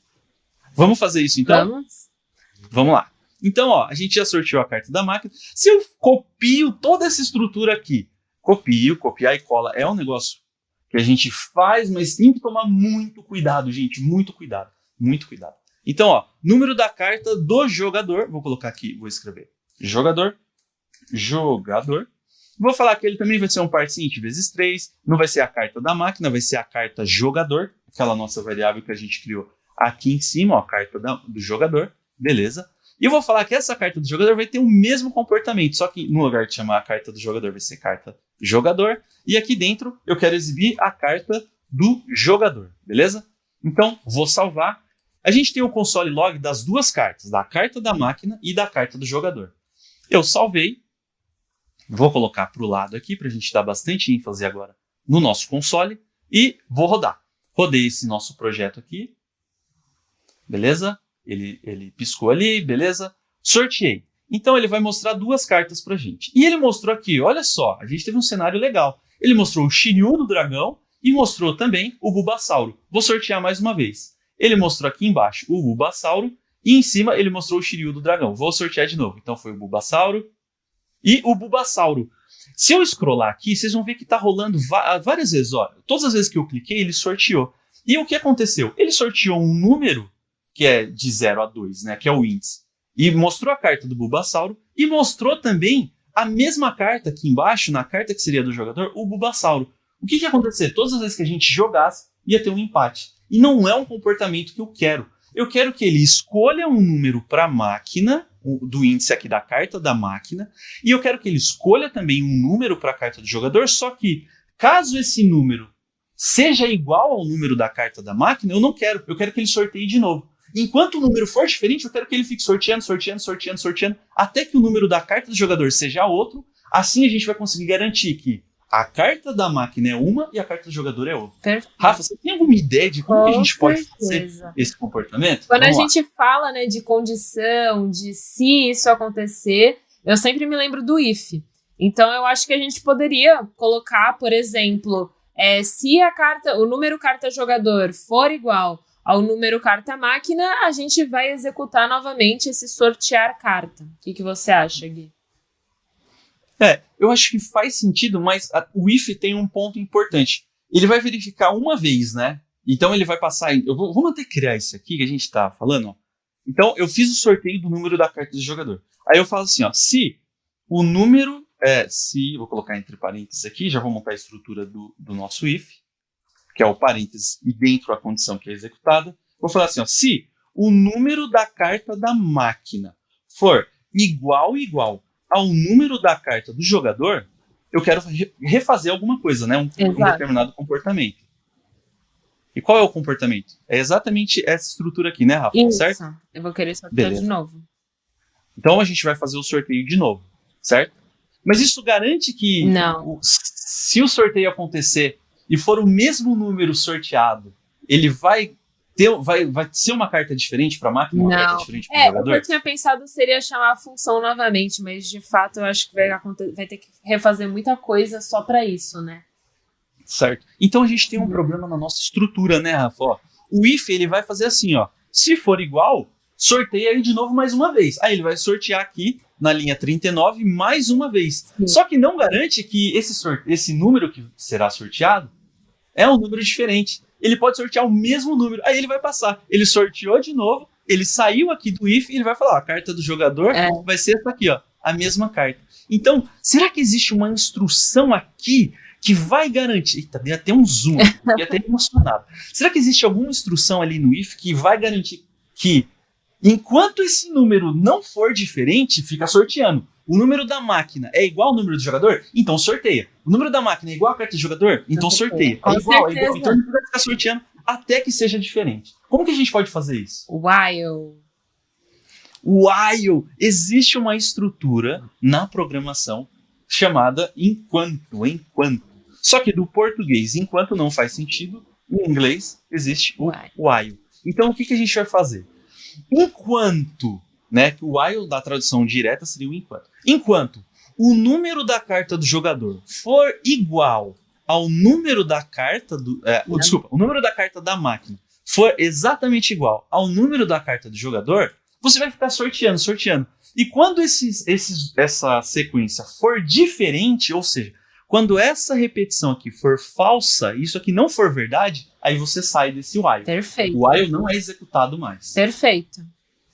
Vamos fazer isso então? Vamos. Vamos lá. Então, ó, a gente já sorteou a carta da máquina. Se eu copio toda essa estrutura aqui, copiar e cola é um negócio que a gente faz, mas tem que tomar muito cuidado, gente, muito cuidado, muito cuidado. Então, ó, número da carta do jogador, vou colocar aqui, vou escrever jogador. Vou falar que ele também vai ser um parse int vezes 3, não vai ser a carta da máquina, vai ser a carta jogador, aquela nossa variável que a gente criou aqui em cima, ó, a carta do jogador, beleza? E eu vou falar que essa carta do jogador vai ter o mesmo comportamento, só que no lugar de chamar a carta do jogador vai ser carta jogador, e aqui dentro eu quero exibir a carta do jogador, beleza? Então, vou salvar. A gente tem o console log das 2 cartas, da carta da máquina e da carta do jogador. Eu salvei, vou colocar para o lado aqui, para a gente dar bastante ênfase agora no nosso console, e vou rodar. Rodei esse nosso projeto aqui, beleza? Ele piscou ali, beleza? Sorteei. Então ele vai mostrar 2 cartas pra gente. E ele mostrou aqui, olha só, a gente teve um cenário legal. Ele mostrou o Shiryu do Dragão e mostrou também o Bulbasauro. Vou sortear mais uma vez. Ele mostrou aqui embaixo o Bulbasauro e em cima ele mostrou o Shiryu do Dragão. Vou sortear de novo. Então foi o Bulbasauro e o Bulbasauro. Se eu scrollar aqui, vocês vão ver que está rolando várias vezes. Ó. Todas as vezes que eu cliquei, ele sorteou. E o que aconteceu? Ele sorteou um número que é de 0 a 2, né, que é o índice. E mostrou a carta do Bulbasauro e mostrou também a mesma carta aqui embaixo, na carta que seria do jogador, o Bulbasauro. O que ia acontecer? Todas as vezes que a gente jogasse, ia ter um empate. E não é um comportamento que eu quero. Eu quero que ele escolha um número para a máquina, do índice aqui da carta da máquina, e eu quero que ele escolha também um número para a carta do jogador, só que caso esse número seja igual ao número da carta da máquina, eu não quero. Eu quero que ele sorteie de novo. Enquanto o número for diferente, eu quero que ele fique sorteando, até que o número da carta do jogador seja outro. Assim a gente vai conseguir garantir que a carta da máquina é uma e a carta do jogador é outra. Perfeito. Rafa, você tem alguma ideia de como que a gente pode fazer esse comportamento? Quando a gente fala, né, de condição, de se isso acontecer, eu sempre me lembro do if. Então eu acho que a gente poderia colocar, por exemplo, se o número carta jogador for igual ao número carta máquina, a gente vai executar novamente esse sortear carta. O que você acha, Gui? Eu acho que faz sentido, mas o if tem um ponto importante. Ele vai verificar uma vez, né? Então ele vai passar... Vamos até criar isso aqui que a gente está falando. Ó. Então eu fiz o sorteio do número da carta do jogador. Aí eu falo assim, ó, se o número... vou colocar entre parênteses aqui, já vou montar a estrutura do nosso if, que é o parênteses e dentro a condição que é executada. Vou falar assim, ó, se o número da carta da máquina for igual ao número da carta do jogador, eu quero refazer alguma coisa, né? Um determinado comportamento. E qual é o comportamento? É exatamente essa estrutura aqui, né, Rafa? Isso. Certo? Eu vou querer sortear de novo. Então a gente vai fazer o sorteio de novo, certo? Mas isso garante que se o sorteio acontecer e for o mesmo número sorteado, ele vai ser uma carta diferente para a máquina, uma carta diferente para o jogador? O que eu tinha pensado seria chamar a função novamente, mas de fato eu acho que vai ter que refazer muita coisa só para isso, né? Certo. Então a gente tem um problema na nossa estrutura, né, Rafa? Ó, o if ele vai fazer assim, ó, se for igual, sorteia aí de novo mais uma vez. Aí ele vai sortear aqui na linha 39 mais uma vez. Sim. Só que não garante que esse número que será sorteado é um número diferente. Ele pode sortear o mesmo número, aí ele vai passar. Ele sorteou de novo, ele saiu aqui do if e ele vai falar, ó, a carta do jogador vai ser essa aqui, ó, a mesma carta. Então, será que existe uma instrução aqui que vai garantir... Eita, deu até um zoom, fiquei até emocionado. Será que existe alguma instrução ali no if que vai garantir que, enquanto esse número não for diferente, fica sorteando? O número da máquina é igual ao número do jogador? Então sorteia. O número da máquina é igual à carta do jogador? Então sorteia. É igual. Então ele vai ficar sorteando até que seja diferente. Como que a gente pode fazer isso? While. Existe uma estrutura na programação chamada enquanto. Só que do português, enquanto não faz sentido, em inglês existe o while. Então o que a gente vai fazer? Enquanto, né, que o while da tradução direta seria o enquanto. Enquanto o número da carta do jogador for igual ao número da carta o número da carta da máquina for exatamente igual ao número da carta do jogador, você vai ficar sorteando. E quando essa sequência for diferente, ou seja, quando essa repetição aqui for falsa, isso aqui não for verdade, aí você sai desse while. Perfeito. O while não é executado mais. Perfeito.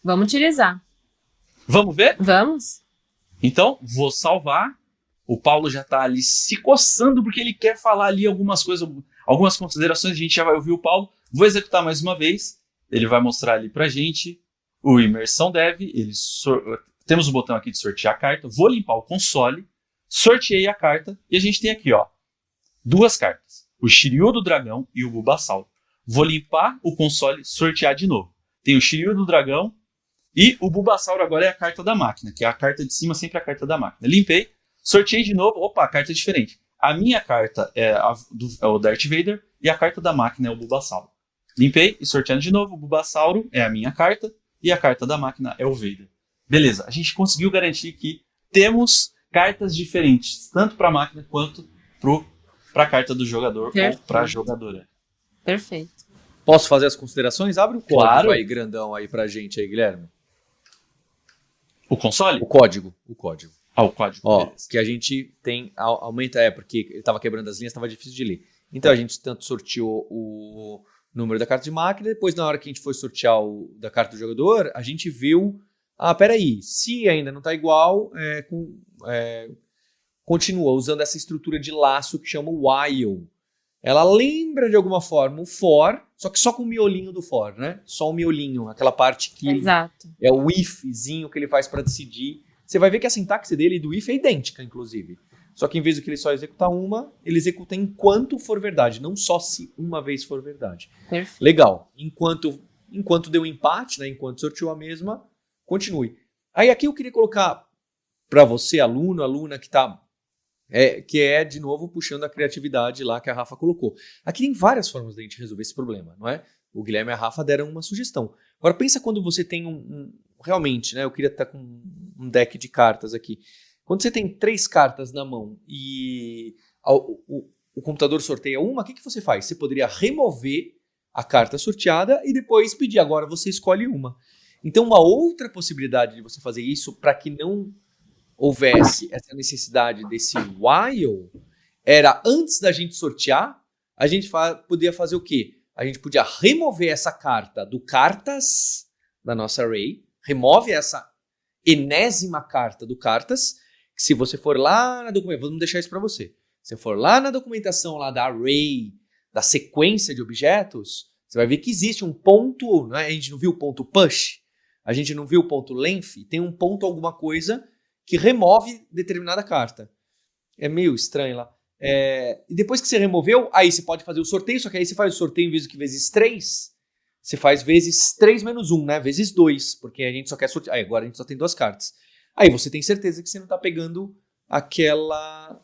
Vamos utilizar. Vamos ver? Vamos. Então, vou salvar. O Paulo já está ali se coçando porque ele quer falar ali algumas coisas, algumas considerações. A gente já vai ouvir o Paulo. Vou executar mais uma vez. Ele vai mostrar ali pra gente o Imersão Dev. Temos o botão aqui de sortear a carta. Vou limpar o console. Sorteei a carta. E a gente tem aqui, ó, duas cartas. O Shiryu do Dragão e o Bulbasaur. Vou limpar o console, sortear de novo. Tem o Shiryu do Dragão e o Bulbasaur agora é a carta da máquina, que é a carta de cima, sempre a carta da máquina. Limpei, sorteei de novo. Opa, a carta é diferente. A minha carta é o Darth Vader e a carta da máquina é o Bulbasaur. Limpei e sorteando de novo. O Bulbasaur é a minha carta e a carta da máquina é o Vader. Beleza, a gente conseguiu garantir que temos cartas diferentes, tanto para a máquina quanto para a carta do jogador. Perfeito. Ou para a jogadora. Perfeito. Posso fazer as considerações? Abre o código claro. Aí, grandão, aí pra gente aí, Guilherme. O console? O código. O código. Ó, que a gente tem, aumenta, porque ele tava quebrando as linhas, tava difícil de ler. Então a gente tanto sorteou o número da carta de máquina, depois na hora que a gente foi sortear o da carta do jogador, a gente viu, peraí, se ainda não tá igual, continua usando essa estrutura de laço que chama while. Ela lembra de alguma forma o for, só que só com o miolinho do for, né? Só o miolinho, aquela parte que é o ifzinho que ele faz para decidir. Você vai ver que a sintaxe dele e do if é idêntica, inclusive. Só que em vez do que ele só executar uma, ele executa enquanto for verdade, não só se uma vez for verdade. Perfeito. Legal. Enquanto deu empate, né? Enquanto sorteou a mesma, continue. Aí aqui eu queria colocar para você, aluno, aluna que está... que é, de novo, puxando a criatividade lá que a Rafa colocou. Aqui tem várias formas de a gente resolver esse problema, não é? O Guilherme e a Rafa deram uma sugestão. Agora pensa quando você tem realmente, né? Eu queria estar com um deck de cartas aqui. Quando você tem 3 cartas na mão e o computador sorteia uma, o que você faz? Você poderia remover a carta sorteada e depois pedir, agora você escolhe uma. Então uma outra possibilidade de você fazer isso para que não houvesse essa necessidade desse while, era antes da gente sortear, a gente podia fazer o quê? A gente podia remover essa carta do cartas da nossa array, remove essa enésima carta do cartas, que se você for lá na documentação, vamos deixar isso para você, se você for lá na documentação lá da array, da sequência de objetos, você vai ver que existe um ponto, né? A gente não viu o ponto push, a gente não viu o ponto length, tem um ponto alguma coisa que remove determinada carta. É meio estranho lá. E depois que você removeu, aí você pode fazer o sorteio, só que aí você faz o sorteio em vez de vezes 3, você faz vezes 3 menos 1, né? Vezes 2, porque a gente só quer sortear. Agora a gente só tem 2 cartas. Aí você tem certeza que você não está pegando aquela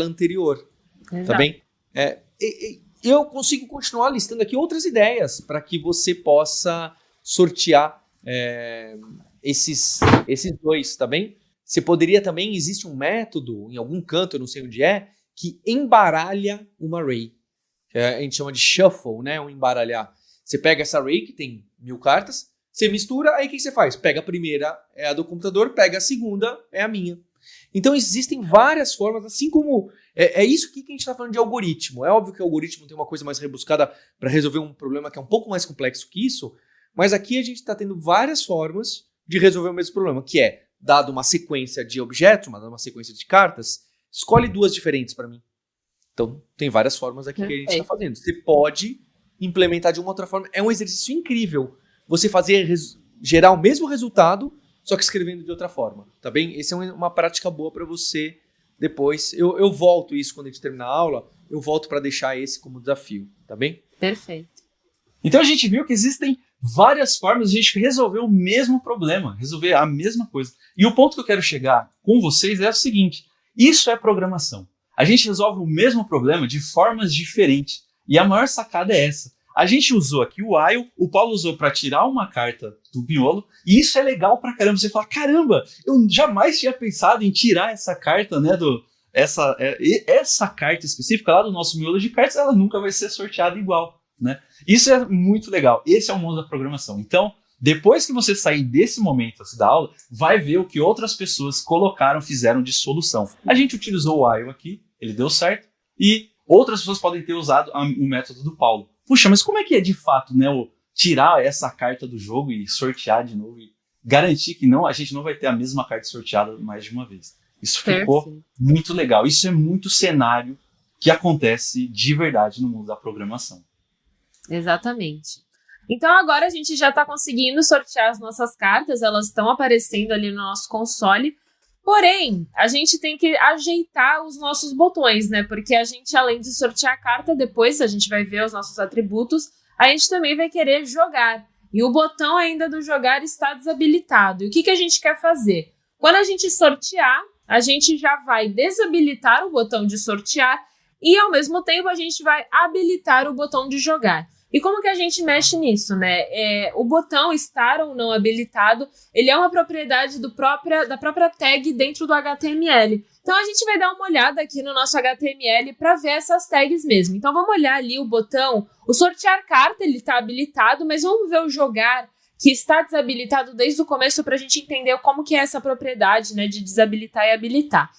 anterior. Exato. Tá bem? Eu consigo continuar listando aqui outras ideias para que você possa sortear esses 2, tá bem? Você poderia também, existe um método, em algum canto, eu não sei onde é, que embaralha uma array. A gente chama de shuffle, né? Um embaralhar. Você pega essa array que tem 1000 cartas, Você mistura, aí o que você faz? Pega a primeira, é a do computador, pega a segunda, é a minha. Então existem várias formas, assim como... É isso aqui que a gente está falando de algoritmo. É óbvio que o algoritmo tem uma coisa mais rebuscada para resolver um problema que é um pouco mais complexo que isso, mas aqui a gente está tendo várias formas de resolver o mesmo problema, que é, dado uma sequência de objetos, uma sequência de cartas, escolhe 2 diferentes para mim. Então, tem várias formas aqui que a gente está fazendo. Você pode implementar de uma outra forma. É um exercício incrível você gerar o mesmo resultado, só que escrevendo de outra forma, tá bem? Essa é uma prática boa para você depois. Eu volto isso quando a gente terminar a aula, eu volto para deixar esse como desafio, tá bem? Perfeito. Então a gente viu que existem várias formas de a gente resolver o mesmo problema, resolver a mesma coisa. E o ponto que eu quero chegar com vocês é o seguinte, isso é programação. A gente resolve o mesmo problema de formas diferentes. E a maior sacada é essa. A gente usou aqui o while, o Paulo usou para tirar uma carta do miolo, e isso é legal pra caramba. Você fala, caramba, eu jamais tinha pensado em tirar essa carta, né, essa carta específica lá do nosso miolo de cartas, ela nunca vai ser sorteada igual, né? Isso é muito legal. Esse é o mundo da programação. Então, depois que você sair desse momento assim, da aula, vai ver o que outras pessoas colocaram, fizeram de solução. A gente utilizou o while aqui, ele deu certo, e outras pessoas podem ter usado o método do Paulo. Puxa, mas como é que é de fato, né, tirar essa carta do jogo e sortear de novo e garantir que a gente não vai ter a mesma carta sorteada mais de uma vez? Isso ficou muito legal. Isso é muito cenário que acontece de verdade no mundo da programação. Exatamente. Então agora a gente já está conseguindo sortear as nossas cartas, elas estão aparecendo ali no nosso console. Porém, a gente tem que ajeitar os nossos botões, né? Porque a gente, além de sortear a carta, depois a gente vai ver os nossos atributos, a gente também vai querer jogar. E o botão ainda do jogar está desabilitado. E o que a gente quer fazer? Quando a gente sortear, a gente já vai desabilitar o botão de sortear e, ao mesmo tempo, a gente vai habilitar o botão de jogar. E como que a gente mexe nisso, né? O botão estar ou não habilitado, ele é uma propriedade da própria tag dentro do HTML. Então a gente vai dar uma olhada aqui no nosso HTML para ver essas tags mesmo. Então vamos olhar ali o botão, o sortear carta, ele está habilitado, mas vamos ver o jogar, que está desabilitado desde o começo para a gente entender como que é essa propriedade, né, de desabilitar e habilitar.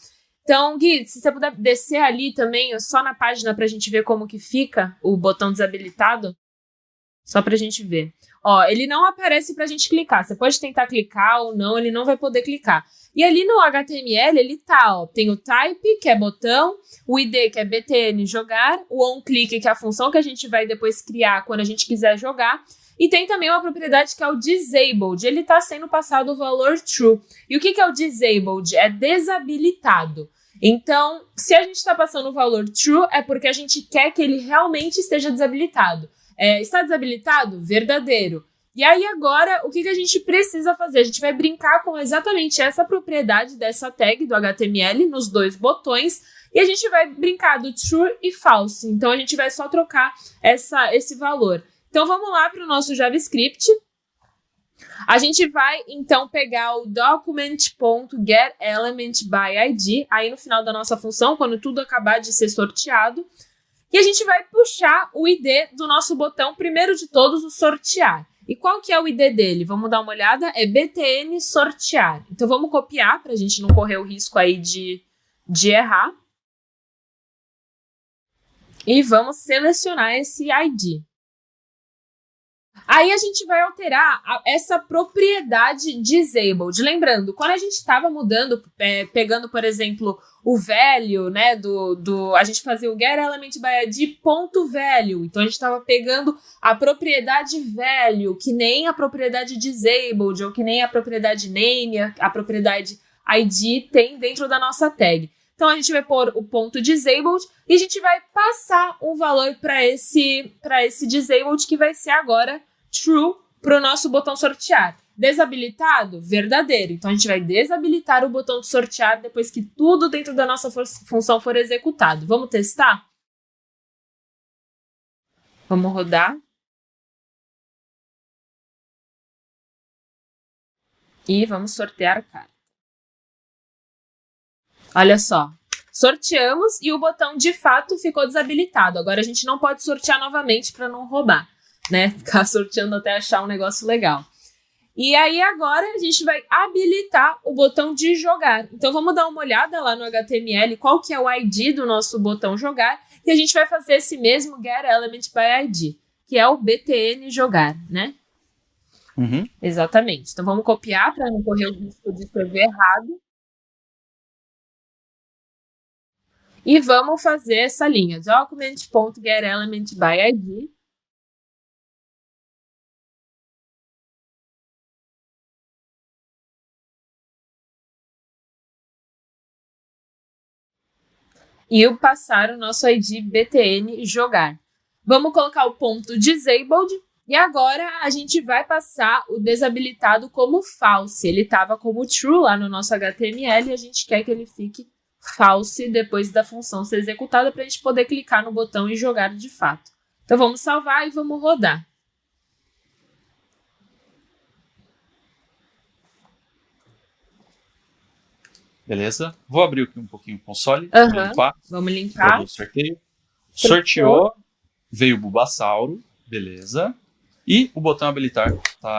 Então, Gui, se você puder descer ali também, só na página para a gente ver como que fica o botão desabilitado. Só pra gente ver. Ó, ele não aparece pra gente clicar. Você pode tentar clicar ou não, ele não vai poder clicar. E ali no HTML, ele tá, ó. Tem o type, que é botão, o id, que é btn jogar, o onClick, que é a função que a gente vai depois criar quando a gente quiser jogar. E tem também uma propriedade que é o disabled. Ele tá sendo passado o valor true. E o que é o disabled? É desabilitado. Então, se a gente está passando o valor true, é porque a gente quer que ele realmente esteja desabilitado. Está desabilitado? Verdadeiro. E aí agora, o que a gente precisa fazer? A gente vai brincar com exatamente essa propriedade dessa tag do HTML nos 2 botões e a gente vai brincar do true e false. Então a gente vai só trocar esse valor. Então vamos lá para o nosso JavaScript. A gente vai então pegar o document.getElementById aí no final da nossa função, quando tudo acabar de ser sorteado. E a gente vai puxar o ID do nosso botão, primeiro de todos, o sortear. E qual que é o ID dele? Vamos dar uma olhada? É btn sortear. Então vamos copiar para a gente não correr o risco aí de errar. E vamos selecionar esse ID. Aí a gente vai alterar essa propriedade disabled. Lembrando, quando a gente estava mudando, pegando, por exemplo, o value, né, a gente fazia o getElementById.value. Então a gente estava pegando a propriedade value, que nem a propriedade disabled, ou que nem a propriedade name, a propriedade ID tem dentro da nossa tag. Então a gente vai pôr o ponto disabled e a gente vai passar um valor para esse disabled, que vai ser agora true para o nosso botão sortear. Desabilitado? Verdadeiro. Então a gente vai desabilitar o botão de sortear depois que tudo dentro da nossa função for executado. Vamos testar? Vamos rodar. E vamos sortear a carta. Olha só. Sorteamos e o botão de fato ficou desabilitado. Agora a gente não pode sortear novamente para não roubar, né? Ficar sorteando até achar um negócio legal. E aí agora a gente vai habilitar o botão de jogar. Então vamos dar uma olhada lá no HTML, qual que é o ID do nosso botão jogar, e a gente vai fazer esse mesmo getElementById, que é o btn jogar, né? Uhum. Exatamente. Então vamos copiar para não correr o risco de escrever errado. E vamos fazer essa linha, document.getElementById. E o passar o nosso ID btn jogar. Vamos colocar o ponto disabled e agora a gente vai passar o desabilitado como false. Ele estava como true lá no nosso HTML e a gente quer que ele fique false depois da função ser executada para a gente poder clicar no botão e jogar de fato. Então vamos salvar e vamos rodar. Beleza? Vou abrir aqui um pouquinho o console. Limpar. Vamos limpar. Sorteou. Veio o Bulbasauro. Beleza. E o botão habilitar,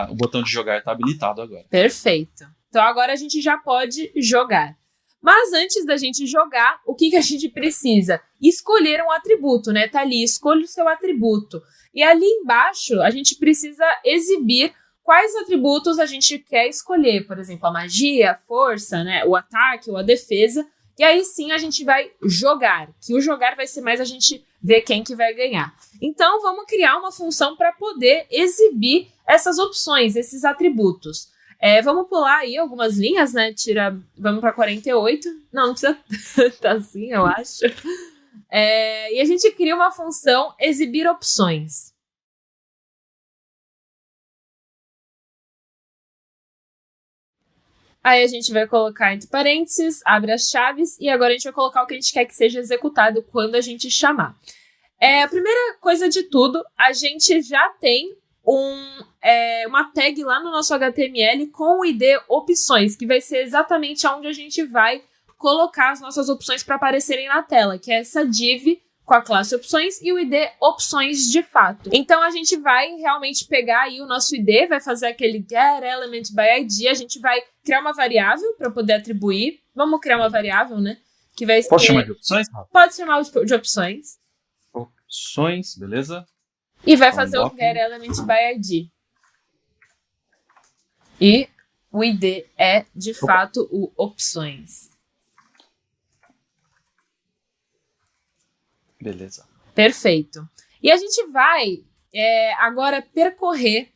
o botão de jogar está habilitado agora. Perfeito. Então agora a gente já pode jogar. Mas antes da gente jogar, o que a gente precisa? Escolher um atributo, né? Tá ali, escolha o seu atributo. E ali embaixo a gente precisa exibir quais atributos a gente quer escolher. Por exemplo, a magia, a força, né? O ataque ou a defesa. E aí sim a gente vai jogar. Que o jogar vai ser mais a gente ver quem que vai ganhar. Então vamos criar uma função para poder exibir essas opções, esses atributos. Vamos pular aí algumas linhas, né? Vamos para 48. Não precisa tá assim, eu acho. E a gente cria uma função exibir opções. Aí a gente vai colocar entre parênteses, abre as chaves, e agora a gente vai colocar o que a gente quer que seja executado quando a gente chamar. A primeira coisa de tudo, a gente já tem uma tag lá no nosso HTML com o ID opções, que vai ser exatamente onde a gente vai colocar as nossas opções para aparecerem na tela, que é essa div com a classe opções e o ID opções de fato. Então a gente vai realmente pegar aí o nosso ID, vai fazer aquele getElementById, a gente vai criar uma variável para poder atribuir. Vamos criar uma variável, né? Que vai ser... Pode chamar de opções? Pode chamar de opções. Opções, beleza. E vai fazer o getElementById. E o ID é, de fato, o opções. Beleza. Perfeito. E a gente vai agora percorrer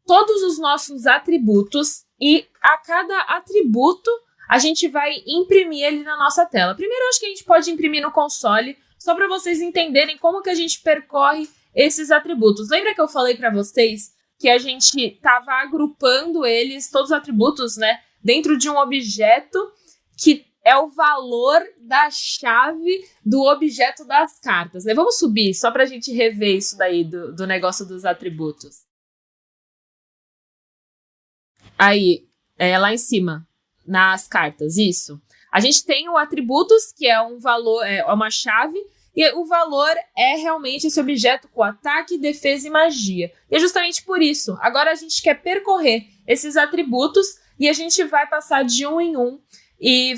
todos os nossos atributos e a cada atributo a gente vai imprimir ele na nossa tela. Primeiro, eu acho que a gente pode imprimir no console, só para vocês entenderem como que a gente percorre esses atributos. Lembra que eu falei para vocês que a gente estava agrupando eles, todos os atributos, né, dentro de um objeto que é o valor da chave do objeto das cartas, né? Vamos subir, só pra gente rever isso daí do negócio dos atributos. Aí, lá em cima, nas cartas, isso. A gente tem o atributos, que é um valor, é uma chave, e o valor é realmente esse objeto com ataque, defesa e magia. E é justamente por isso. Agora a gente quer percorrer esses atributos e a gente vai passar de um em um e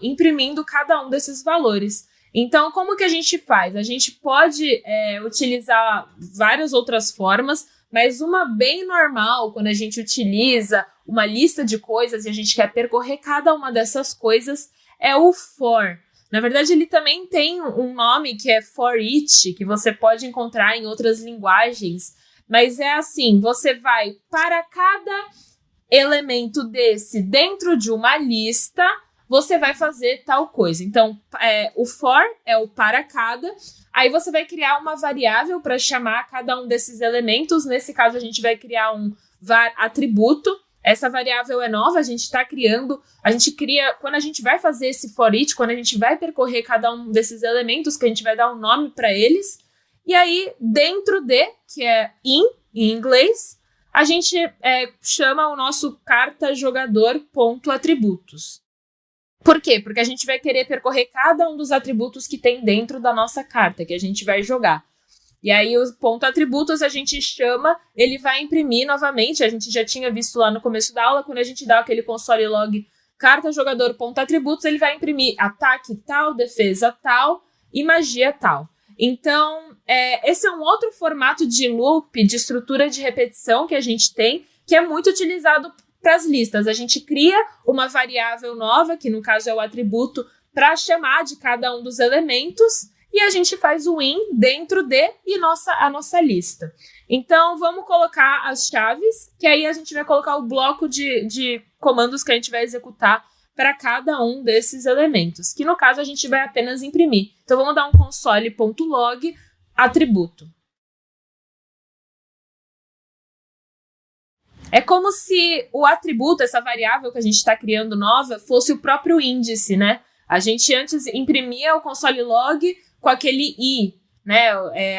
imprimindo cada um desses valores. Então, como que a gente faz? A gente pode utilizar várias outras formas, mas uma bem normal, quando a gente utiliza uma lista de coisas e a gente quer percorrer cada uma dessas coisas, é o for. Na verdade, ele também tem um nome que é for each, que você pode encontrar em outras linguagens, mas é assim, você vai para cada elemento desse dentro de uma lista, você vai fazer tal coisa. Então, o for é o para cada, aí você vai criar uma variável para chamar cada um desses elementos. Nesse caso, a gente vai criar um var atributo. Essa variável é nova, a gente está criando, quando a gente vai fazer esse for each, quando a gente vai percorrer cada um desses elementos, que a gente vai dar um nome para eles, e aí dentro de, que é em inglês, a gente chama o nosso carta jogador ponto atributos. Por quê? Porque a gente vai querer percorrer cada um dos atributos que tem dentro da nossa carta, que a gente vai jogar. E aí o ponto atributos a gente chama, ele vai imprimir novamente, a gente já tinha visto lá no começo da aula, quando a gente dá aquele console log carta jogador ponto atributos, ele vai imprimir ataque tal, defesa tal e magia tal. Então, esse é um outro formato de loop, de estrutura de repetição que a gente tem, que é muito utilizado para as listas. A gente cria uma variável nova, que no caso é o atributo, para chamar de cada um dos elementos, e a gente faz o in dentro de a nossa lista. Então, vamos colocar as chaves, que aí a gente vai colocar o bloco de comandos que a gente vai executar para cada um desses elementos, que no caso a gente vai apenas imprimir. Então, vamos dar um console.log atributo. É como se o atributo, essa variável que a gente está criando nova, fosse o próprio índice, né? A gente antes imprimia o console log com aquele i, né?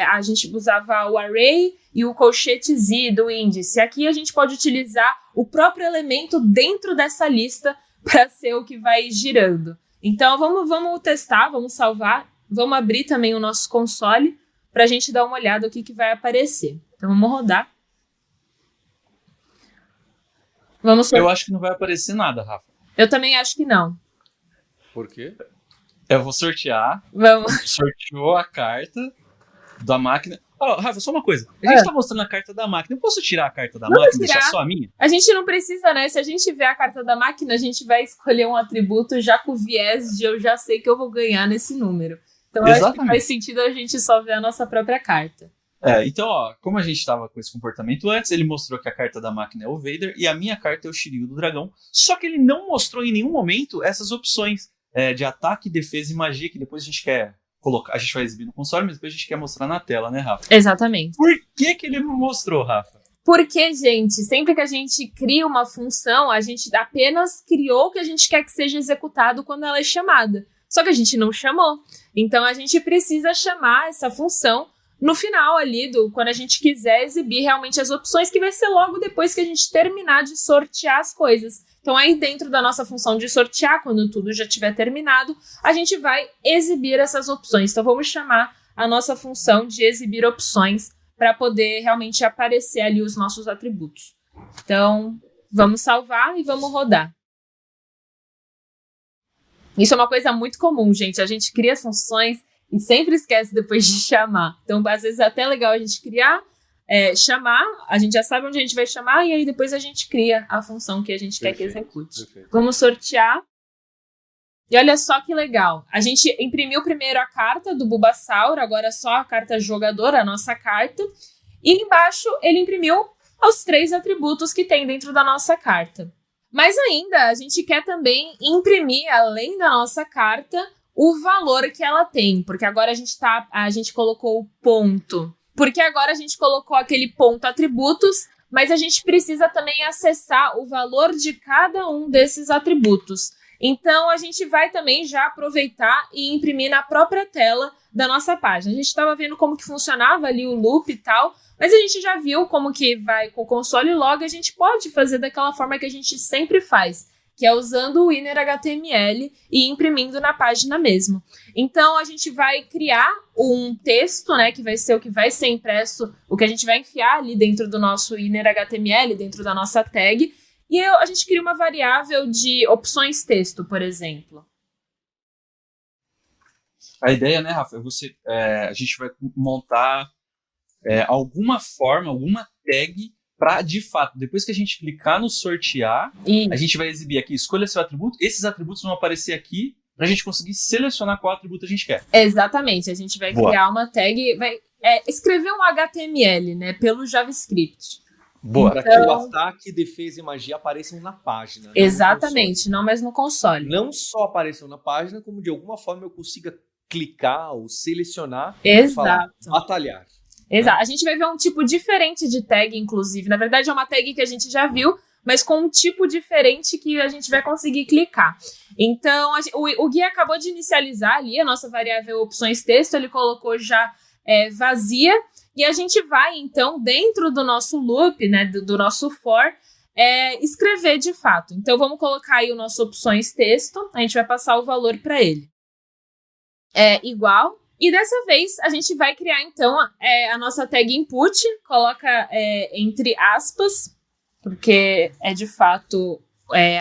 A gente usava o array e o colchete z do índice. Aqui a gente pode utilizar o próprio elemento dentro dessa lista para ser o que vai girando. Então vamos testar, vamos salvar, vamos abrir também o nosso console para a gente dar uma olhada o que vai aparecer. Então vamos rodar. Eu acho que não vai aparecer nada, Rafa. Eu também acho que não. Por quê? Eu vou sortear. Vamos. Sorteou a carta da máquina. Rafa, só uma coisa. A gente tá mostrando a carta da máquina. Eu posso tirar a carta da máquina e deixar só a minha? A gente não precisa, né? Se a gente ver a carta da máquina, a gente vai escolher um atributo já com viés de eu já sei que eu vou ganhar nesse número. Então, acho que faz sentido a gente só ver a nossa própria carta. Então, como a gente estava com esse comportamento antes, ele mostrou que a carta da máquina é o Vader e a minha carta é o Shiryu do dragão. Só que ele não mostrou em nenhum momento essas opções de ataque, defesa e magia que depois a gente quer colocar. A gente vai exibir no console, mas depois a gente quer mostrar na tela, né, Rafa? Exatamente. Por que ele não mostrou, Rafa? Porque, gente, sempre que a gente cria uma função, a gente apenas criou o que a gente quer que seja executado quando ela é chamada. Só que a gente não chamou. Então, a gente precisa chamar essa função no final ali, quando a gente quiser exibir realmente as opções, que vai ser logo depois que a gente terminar de sortear as coisas. Então, aí dentro da nossa função de sortear, quando tudo já tiver terminado, a gente vai exibir essas opções. Então, vamos chamar a nossa função de exibir opções para poder realmente aparecer ali os nossos atributos. Então, vamos salvar e vamos rodar. Isso é uma coisa muito comum, gente. A gente cria as funções e sempre esquece depois de chamar. Então, às vezes é até legal a gente criar, chamar, a gente já sabe onde a gente vai chamar e aí depois a gente cria a função que a gente quer que execute. Perfeito. Vamos sortear. E olha só que legal. A gente imprimiu primeiro a carta do Bulbasaur, agora só a carta jogador, a nossa carta. E embaixo ele imprimiu os 3 atributos que tem dentro da nossa carta. Mas ainda a gente quer também imprimir, além da nossa carta, o valor que ela tem, porque agora a gente colocou o ponto. Porque agora a gente colocou aquele ponto atributos, mas a gente precisa também acessar o valor de cada um desses atributos. Então, a gente vai também já aproveitar e imprimir na própria tela da nossa página. A gente estava vendo como que funcionava ali o loop e tal, mas a gente já viu como que vai com o console log, a gente pode fazer daquela forma que a gente sempre faz, que é usando o inner HTML e imprimindo na página mesmo. Então, a gente vai criar um texto, né, que vai ser o que vai ser impresso, o que a gente vai enfiar ali dentro do nosso inner HTML, dentro da nossa tag, e a gente cria uma variável de opções texto, por exemplo. A ideia, né, Rafa, a gente vai montar alguma forma, alguma tag para, de fato, depois que a gente clicar no sortear, a gente vai exibir aqui, escolha seu atributo, esses atributos vão aparecer aqui para a gente conseguir selecionar qual atributo a gente quer. Exatamente, a gente vai criar uma tag, vai escrever um HTML, né, pelo JavaScript. Boa. Para que o ataque, defesa e magia apareçam na página. Exatamente, não mais no console. Não só apareçam na página, como de alguma forma eu consiga clicar ou selecionar e falar, atalhar. Exato. A gente vai ver um tipo diferente de tag, inclusive. Na verdade, é uma tag que a gente já viu, mas com um tipo diferente que a gente vai conseguir clicar. Então, o Gui acabou de inicializar ali a nossa variável opções texto, ele colocou já vazia, e a gente vai, então, dentro do nosso loop, né, do nosso for, escrever de fato. Então, vamos colocar aí o nosso opções texto, a gente vai passar o valor para ele. Igual E dessa vez, a gente vai criar, então, a nossa tag input, coloca entre aspas, porque é, de fato,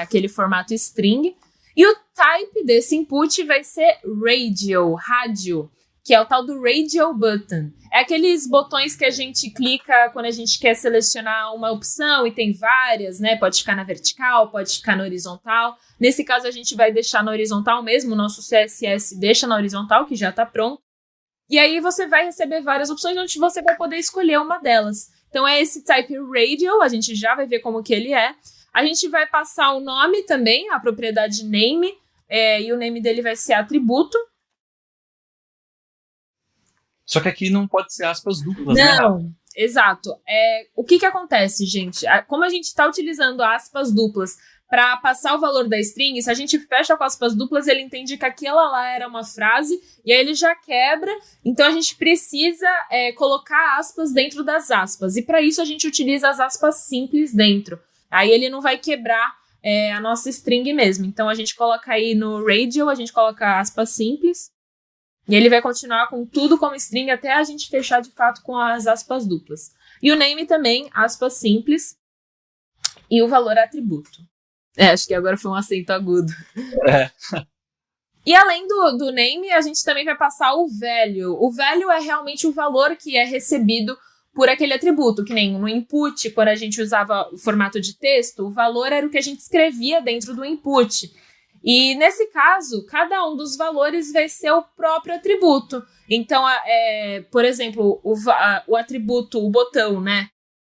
aquele formato string. E o type desse input vai ser radio, rádio, que é o tal do radio button. É aqueles botões que a gente clica quando a gente quer selecionar uma opção e tem várias, né? Pode ficar na vertical, pode ficar na horizontal. Nesse caso, a gente vai deixar na horizontal mesmo, o nosso CSS deixa na horizontal, que já está pronto. E aí você vai receber várias opções onde você vai poder escolher uma delas. Então é esse type radio, a gente já vai ver como que ele é. A gente vai passar o nome também, a propriedade name, e o name dele vai ser atributo. Só que aqui não pode ser aspas duplas, né? Não, exato. O que acontece, gente? Como a gente está utilizando aspas duplas para passar o valor da string, se a gente fecha com aspas duplas, ele entende que aquela lá era uma frase, e aí ele já quebra. Então a gente precisa colocar aspas dentro das aspas. E para isso a gente utiliza as aspas simples dentro. Aí ele não vai quebrar a nossa string mesmo. Então a gente coloca aí no radio, a gente coloca aspas simples. E ele vai continuar com tudo como string até a gente fechar de fato com as aspas duplas. E o name também, aspas simples. E o valor atributo. Acho que agora foi um acento agudo. E além do name, a gente também vai passar o value. O value é realmente o valor que é recebido por aquele atributo, que nem no input, quando a gente usava o formato de texto, o valor era o que a gente escrevia dentro do input. E nesse caso, cada um dos valores vai ser o próprio atributo. Então, por exemplo, o atributo, o botão, né?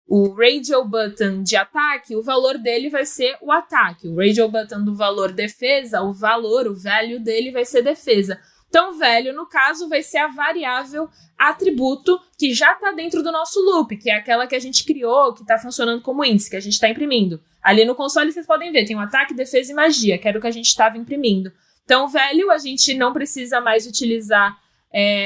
O radio button de ataque, o valor dele vai ser o ataque. O radio button do valor defesa, o value dele vai ser defesa. Então, value, no caso, vai ser a variável atributo que já está dentro do nosso loop, que é aquela que a gente criou, que está funcionando como índice, que a gente está imprimindo. Ali no console vocês podem ver, tem o ataque, defesa e magia, que era o que a gente estava imprimindo. Então, value, a gente não precisa mais utilizar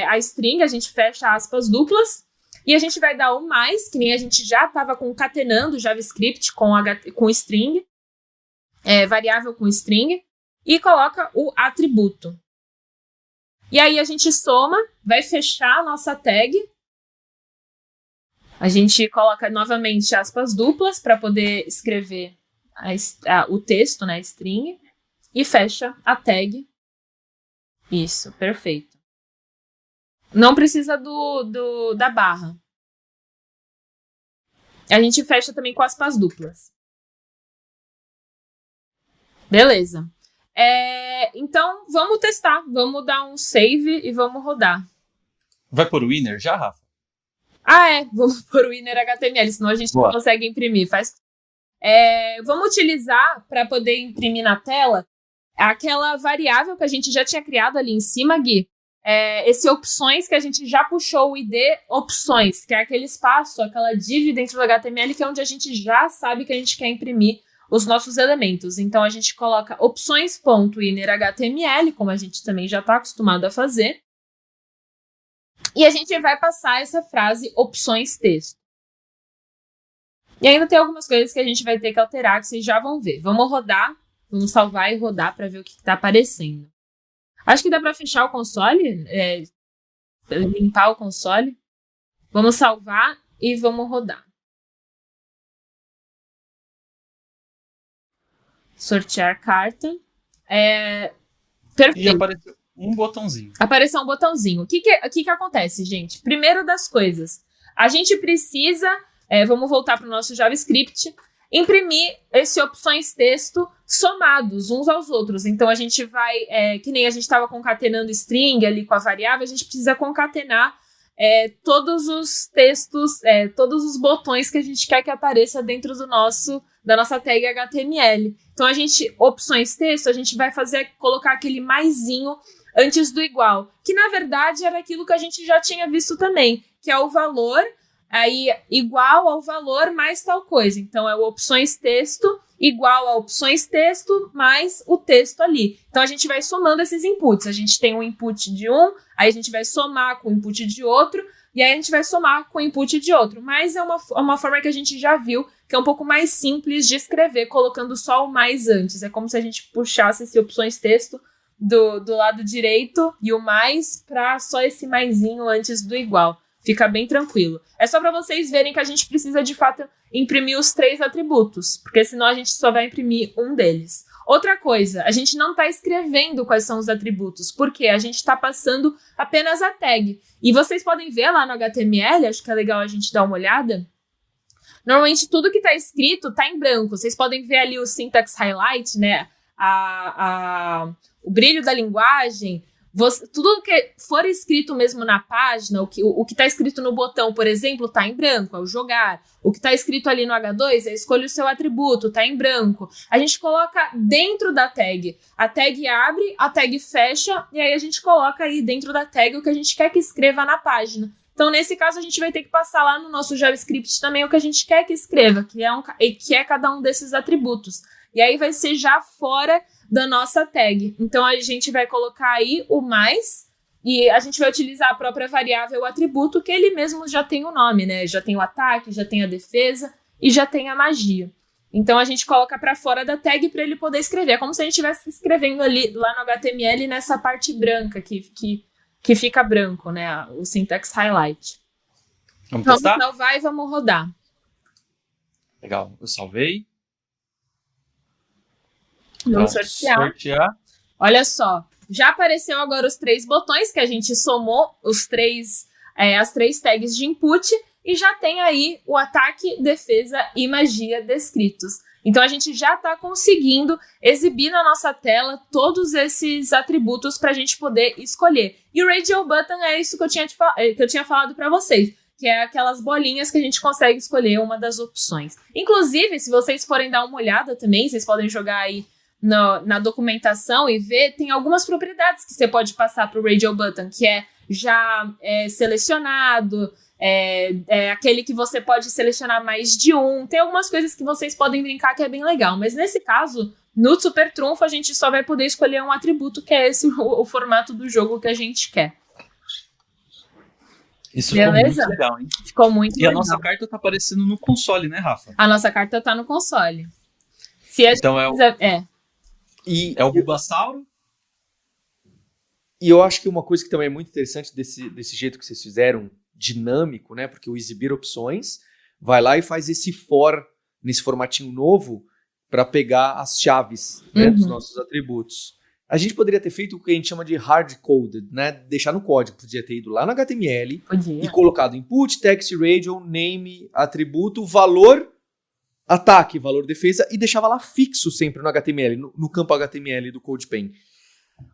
a string, a gente fecha aspas duplas, e a gente vai dar o mais, que nem a gente já estava concatenando JavaScript com string, variável com string, e coloca o atributo. E aí a gente soma, vai fechar a nossa tag. A gente coloca novamente aspas duplas para poder escrever o texto, né, string, e fecha a tag. Isso, perfeito. Não precisa da barra. A gente fecha também com aspas duplas. Beleza. Então, vamos testar. Vamos dar um save e vamos rodar. Vai pôr o inner já, Rafa? Vamos pôr o inner HTML, senão a gente não consegue imprimir. Vamos utilizar, para poder imprimir na tela, aquela variável que a gente já tinha criado ali em cima, Gui. Esse opções que a gente já puxou o ID opções, que é aquele espaço, aquela div dentro do HTML, que é onde a gente já sabe que a gente quer imprimir os nossos elementos. Então, a gente coloca opções.innerHTML, como a gente também já está acostumado a fazer. E a gente vai passar essa frase opções texto. E ainda tem algumas coisas que a gente vai ter que alterar, que vocês já vão ver. Vamos rodar, vamos salvar e rodar para ver o que está aparecendo. Acho que dá para fechar o console, limpar o console. Vamos salvar e vamos rodar. Sortear carta. Perfeito. E apareceu um botãozinho. Apareceu um botãozinho. O que acontece, gente? Primeiro das coisas, a gente precisa, vamos voltar para o nosso JavaScript, imprimir esse opções texto somados uns aos outros. Então, a gente vai, que nem a gente estava concatenando string ali com a variável, a gente precisa concatenar todos os textos, todos os botões que a gente quer que apareça dentro da nossa tag HTML. Então, opções texto, a gente vai colocar aquele maisinho antes do igual, que na verdade era aquilo que a gente já tinha visto também, que é o valor, aí igual ao valor mais tal coisa. Então, é o opções texto igual a opções texto mais o texto ali. Então, a gente vai somando esses inputs. A gente tem um input de um, aí a gente vai somar com o input de outro, e aí a gente vai somar com o input de outro. Mas é uma forma que a gente já viu, que é um pouco mais simples de escrever, colocando só o mais antes. É como se a gente puxasse esse opções texto do lado direito e o mais para só esse maisinho antes do igual. Fica bem tranquilo. É só para vocês verem que a gente precisa, de fato, imprimir os 3 atributos, porque senão a gente só vai imprimir um deles. Outra coisa, a gente não está escrevendo quais são os atributos, porque a gente está passando apenas a tag. E vocês podem ver lá no HTML, acho que é legal a gente dar uma olhada. Normalmente tudo que está escrito está em branco. Vocês podem ver ali o syntax highlight, né? O brilho da linguagem. Tudo que for escrito mesmo na página, o que está escrito no botão, por exemplo, está em branco, é o jogar. O que está escrito ali no H2 é escolha o seu atributo, está em branco. A gente coloca dentro da tag. A tag abre, a tag fecha, e aí a gente coloca aí dentro da tag o que a gente quer que escreva na página. Então, nesse caso, a gente vai ter que passar lá no nosso JavaScript também o que a gente quer que escreva, que é cada um desses atributos. E aí vai ser já fora da nossa tag. Então, a gente vai colocar aí o mais, e a gente vai utilizar a própria variável, o atributo, que ele mesmo já tem o nome, né? Já tem o ataque, já tem a defesa e já tem a magia. Então, a gente coloca para fora da tag para ele poder escrever. É como se a gente estivesse escrevendo ali, lá no HTML, nessa parte branca que fica branco, né? O syntax highlight. Vamos testar? Vamos salvar e vamos rodar. Legal, eu salvei. Vamos sortear. Olha só, já apareceu agora os 3 botões que a gente somou as 3 tags de input e já tem aí o ataque, defesa e magia descritos. Então a gente já está conseguindo exibir na nossa tela todos esses atributos para a gente poder escolher. E o Radio Button é isso que eu tinha falado para vocês, que é aquelas bolinhas que a gente consegue escolher uma das opções. Inclusive, se vocês forem dar uma olhada também, vocês podem jogar aí na documentação e ver, tem algumas propriedades que você pode passar para o Radio Button, que é já selecionado, aquele que você pode selecionar mais de um. Tem algumas coisas que vocês podem brincar que é bem legal, mas nesse caso, no Super Trunfo, a gente só vai poder escolher um atributo, que é esse o formato do jogo que a gente quer. Isso ficou muito legal, hein? Ficou muito legal. E a nossa carta tá aparecendo no console, né, Rafa? A nossa carta tá no console. Se a então gente é o Bulbasauro. E eu acho que uma coisa que também é muito interessante desse jeito que vocês fizeram, dinâmico, né? Porque o exibir opções vai lá e faz esse for nesse formatinho novo para pegar as chaves, né, dos nossos atributos. A gente poderia ter feito o que a gente chama de hard-coded, né? Deixar no código. Podia ter ido lá no HTML e colocado input, text, radio, name, atributo, valor, ataque, valor, defesa, e deixava lá fixo sempre no HTML, no campo HTML do CodePen.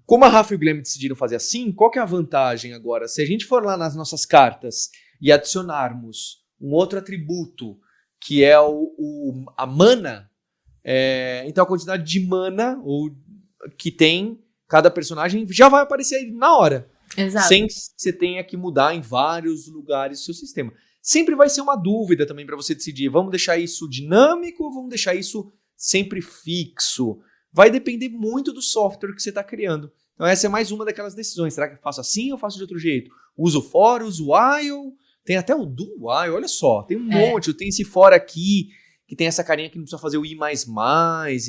Como a Rafa e o Guilherme decidiram fazer assim, qual que é a vantagem agora? Se a gente for lá nas nossas cartas e adicionarmos um outro atributo, que é a mana, então a quantidade de mana que tem cada personagem já vai aparecer aí na hora. Exato. Sem que você tenha que mudar em vários lugares do seu sistema. Sempre vai ser uma dúvida também para você decidir, vamos deixar isso dinâmico ou vamos deixar isso sempre fixo? Vai depender muito do software que você está criando. Então essa é mais uma daquelas decisões. Será que eu faço assim ou faço de outro jeito? Uso for, uso while, tem até o do while, olha só, tem um monte. Tem esse for aqui, que tem essa carinha que não precisa fazer o i++,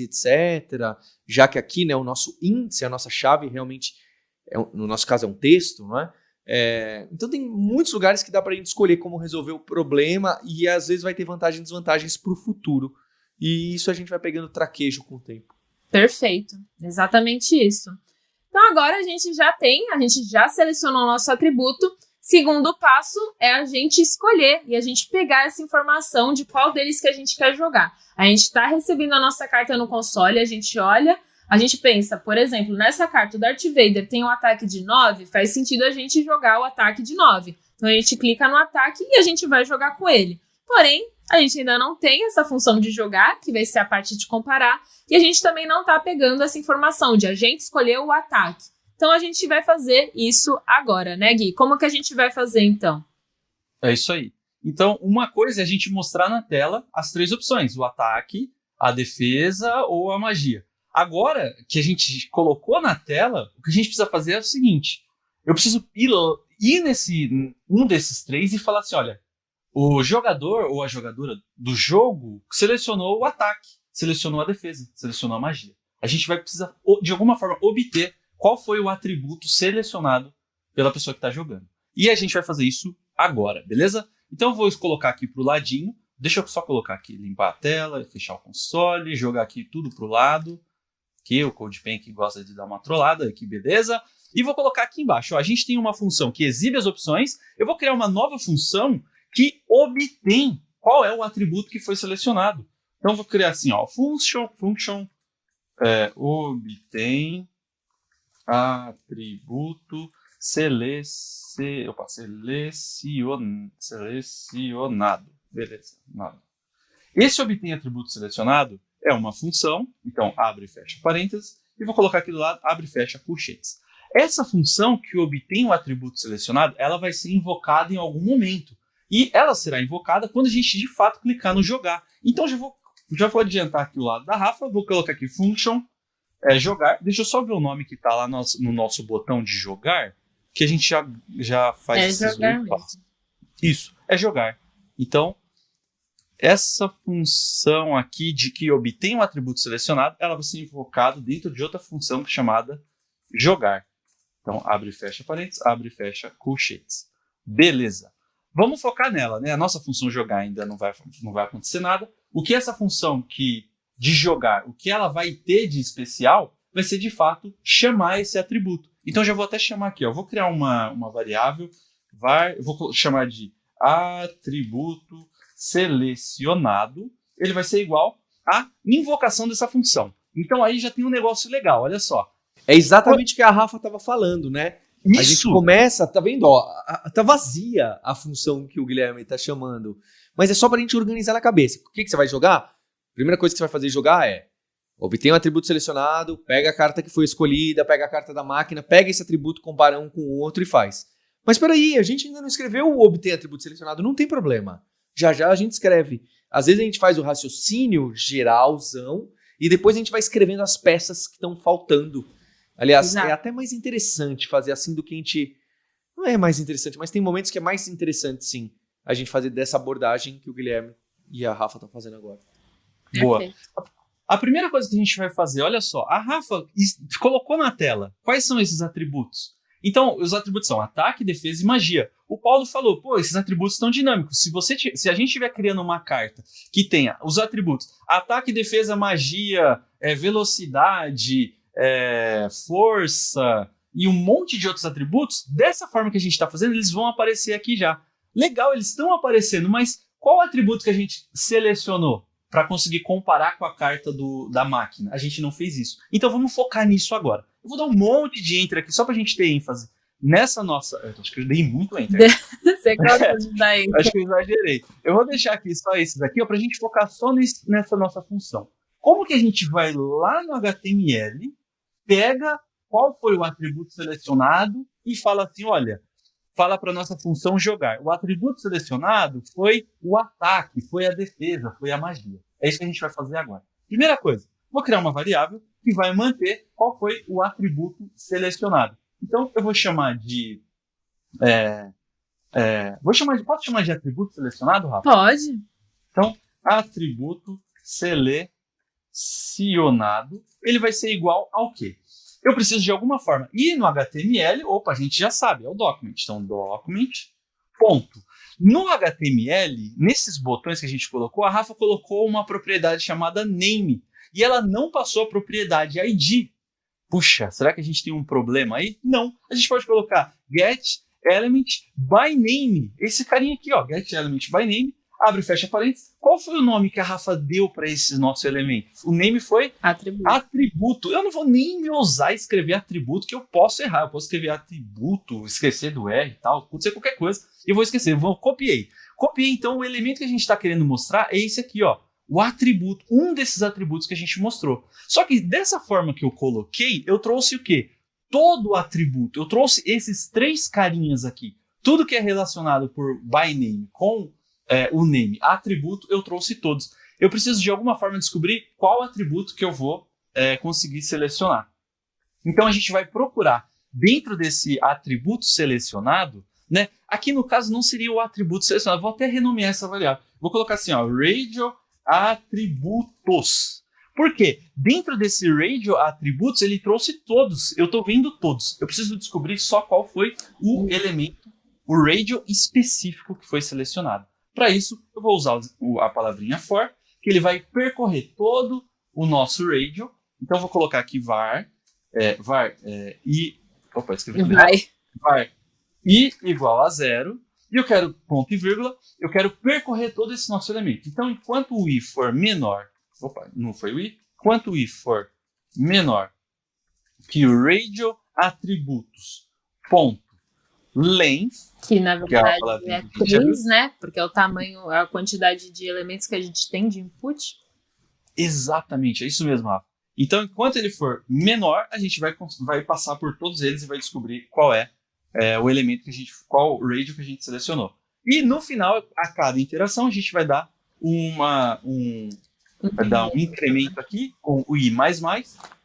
etc. Já que aqui, né, o nosso índice, a nossa chave realmente, no nosso caso é um texto, não é? Então tem muitos lugares que dá pra gente escolher como resolver o problema e às vezes vai ter vantagens e desvantagens pro futuro. E isso a gente vai pegando traquejo com o tempo. Perfeito, exatamente isso. Então agora a gente já selecionou o nosso atributo. Segundo passo é a gente escolher e a gente pegar essa informação de qual deles que a gente quer jogar. A gente está recebendo a nossa carta no console, a gente olha, a gente pensa, por exemplo, nessa carta o Darth Vader tem um ataque de 9, faz sentido a gente jogar o ataque de 9. Então a gente clica no ataque e a gente vai jogar com ele. Porém, a gente ainda não tem essa função de jogar, que vai ser a parte de comparar, e a gente também não está pegando essa informação de a gente escolher o ataque. Então a gente vai fazer isso agora, né, Gui? Como que a gente vai fazer então? É isso aí. Então, uma coisa é a gente mostrar na tela as 3 opções, o ataque, a defesa ou a magia. Agora que a gente colocou na tela, o que a gente precisa fazer é o seguinte, eu preciso ir nesse um desses 3 e falar assim, olha, o jogador ou a jogadora do jogo selecionou o ataque, selecionou a defesa, selecionou a magia. A gente vai precisar, de alguma forma, obter qual foi o atributo selecionado pela pessoa que está jogando. E a gente vai fazer isso agora, beleza? Então eu vou colocar aqui para o ladinho. Deixa eu só colocar aqui, limpar a tela, fechar o console, jogar aqui tudo para o lado. Aqui o CodePen que gosta de dar uma trollada, aqui beleza. E vou colocar aqui embaixo, ó, a gente tem uma função que exibe as opções. Eu vou criar uma nova função que obtém qual é o atributo que foi selecionado. Então eu vou criar assim, ó, function obtém atributo selecionado. Beleza, nada. Esse obtém atributo selecionado é uma função, então abre e fecha parênteses, e vou colocar aqui do lado, abre e fecha colchetes. Essa função que obtém o atributo selecionado, ela vai ser invocada em algum momento. E ela será invocada quando a gente de fato clicar no jogar. Então já vou adiantar aqui o lado da Rafa, vou colocar aqui function jogar. Deixa eu só ver o nome que está lá no nosso botão de jogar, que a gente já faz esses jogar passos. Isso, é jogar. Então, essa função aqui de que obtém um atributo selecionado, ela vai ser invocada dentro de outra função chamada jogar. Então, abre e fecha parênteses, abre e fecha colchetes. Beleza. Vamos focar nela, né? A nossa função jogar ainda não vai acontecer nada. O que essa função de jogar, o que ela vai ter de especial, vai ser de fato chamar esse atributo. Então, já vou até chamar aqui, ó. Vou criar uma variável, vou chamar de atributo selecionado, ele vai ser igual à invocação dessa função. Então aí já tem um negócio legal, olha só. É exatamente o que a Rafa estava falando, né? Isso. A gente começa, tá vendo? Ó, tá vazia a função que o Guilherme tá chamando. Mas é só pra gente organizar na cabeça. O que você vai jogar? A primeira coisa que você vai fazer jogar é obter um atributo selecionado, pega a carta que foi escolhida, pega a carta da máquina, pega esse atributo, compara um com o outro e faz. Mas peraí, a gente ainda não escreveu o obter atributo selecionado, não tem problema. Já a gente escreve. Às vezes a gente faz o raciocínio geralzão e depois a gente vai escrevendo as peças que estão faltando. Aliás, Exato. É até mais interessante fazer assim do que a gente... Não é mais interessante, mas tem momentos que é mais interessante, sim, a gente fazer dessa abordagem que o Guilherme e a Rafa estão fazendo agora. Boa. Perfeito. A primeira coisa que a gente vai fazer, olha só, a Rafa colocou na tela quais são esses atributos. Então, os atributos são ataque, defesa e magia. O Paulo falou, esses atributos estão dinâmicos. Se a gente estiver criando uma carta que tenha os atributos ataque, defesa, magia, velocidade, força e um monte de outros atributos, dessa forma que a gente está fazendo, eles vão aparecer aqui já. Legal, eles estão aparecendo, mas qual atributo que a gente selecionou para conseguir comparar com a carta da máquina? A gente não fez isso. Então vamos focar nisso agora. Eu vou dar um monte de enter aqui só para a gente ter ênfase nessa nossa... Eu acho que eu dei muito enter. Você gosta de dar enter. Acho que eu exagerei. Eu vou deixar aqui só esses aqui para a gente focar só nessa nossa função. Como que a gente vai lá no HTML, pega qual foi o atributo selecionado e fala assim, olha, fala para a nossa função jogar. O atributo selecionado foi o ataque, foi a defesa, foi a magia. É isso que a gente vai fazer agora. Primeira coisa, vou criar uma variável que vai manter qual foi o atributo selecionado. Então, eu vou chamar de... posso chamar de atributo selecionado, Rafa? Pode. Então, atributo selecionado, ele vai ser igual ao quê? Eu preciso de alguma forma ir no HTML, a gente já sabe, é o document. Então, document, ponto. No HTML, nesses botões que a gente colocou, a Rafa colocou uma propriedade chamada name. E ela não passou a propriedade ID. Puxa, será que a gente tem um problema aí? Não. A gente pode colocar get element by name. Esse carinha aqui, ó, get element by name, abre e fecha parênteses. Qual foi o nome que a Rafa deu para esse nosso elemento? O name foi atributo. Eu não vou nem me ousar escrever atributo, que eu posso errar. Eu posso escrever atributo, esquecer do R e tal, pode ser qualquer coisa. Eu vou esquecer. Copiei. Copiei, então, o elemento que a gente está querendo mostrar é esse aqui, ó. O atributo, um desses atributos que a gente mostrou. Só que dessa forma que eu coloquei, eu trouxe o quê? Todo o atributo. Eu trouxe esses três carinhas aqui. Tudo que é relacionado por by name com o name, atributo, eu trouxe todos. Eu preciso de alguma forma descobrir qual atributo que eu vou conseguir selecionar. Então a gente vai procurar dentro desse atributo selecionado, né? Aqui no caso não seria o atributo selecionado. Vou até renomear essa variável. Vou colocar assim, ó, radio atributos. Por quê? Dentro desse Radio Attributes, ele trouxe todos. Eu estou vendo todos. Eu preciso descobrir só qual foi o elemento, o radio específico que foi selecionado. Para isso, eu vou usar a palavrinha for, que ele vai percorrer todo o nosso radio. Então, eu vou colocar aqui var i... Opa, escrevi tudo errado. Var i igual a 0. E eu quero ponto e vírgula. Eu quero percorrer todo esse nosso elemento. Então, enquanto o i for menor... Opa, não foi o i. Enquanto o i for menor que o radio atributos ponto length, que na verdade que é 3, né? Porque é o tamanho, a quantidade de elementos que a gente tem de input. Exatamente, é isso mesmo, Rafa. Então, enquanto ele for menor, a gente vai passar por todos eles e vai descobrir qual é o elemento qual o radio que a gente selecionou. E no final, a cada interação, a gente vai dar vai dar um incremento aqui com o i++,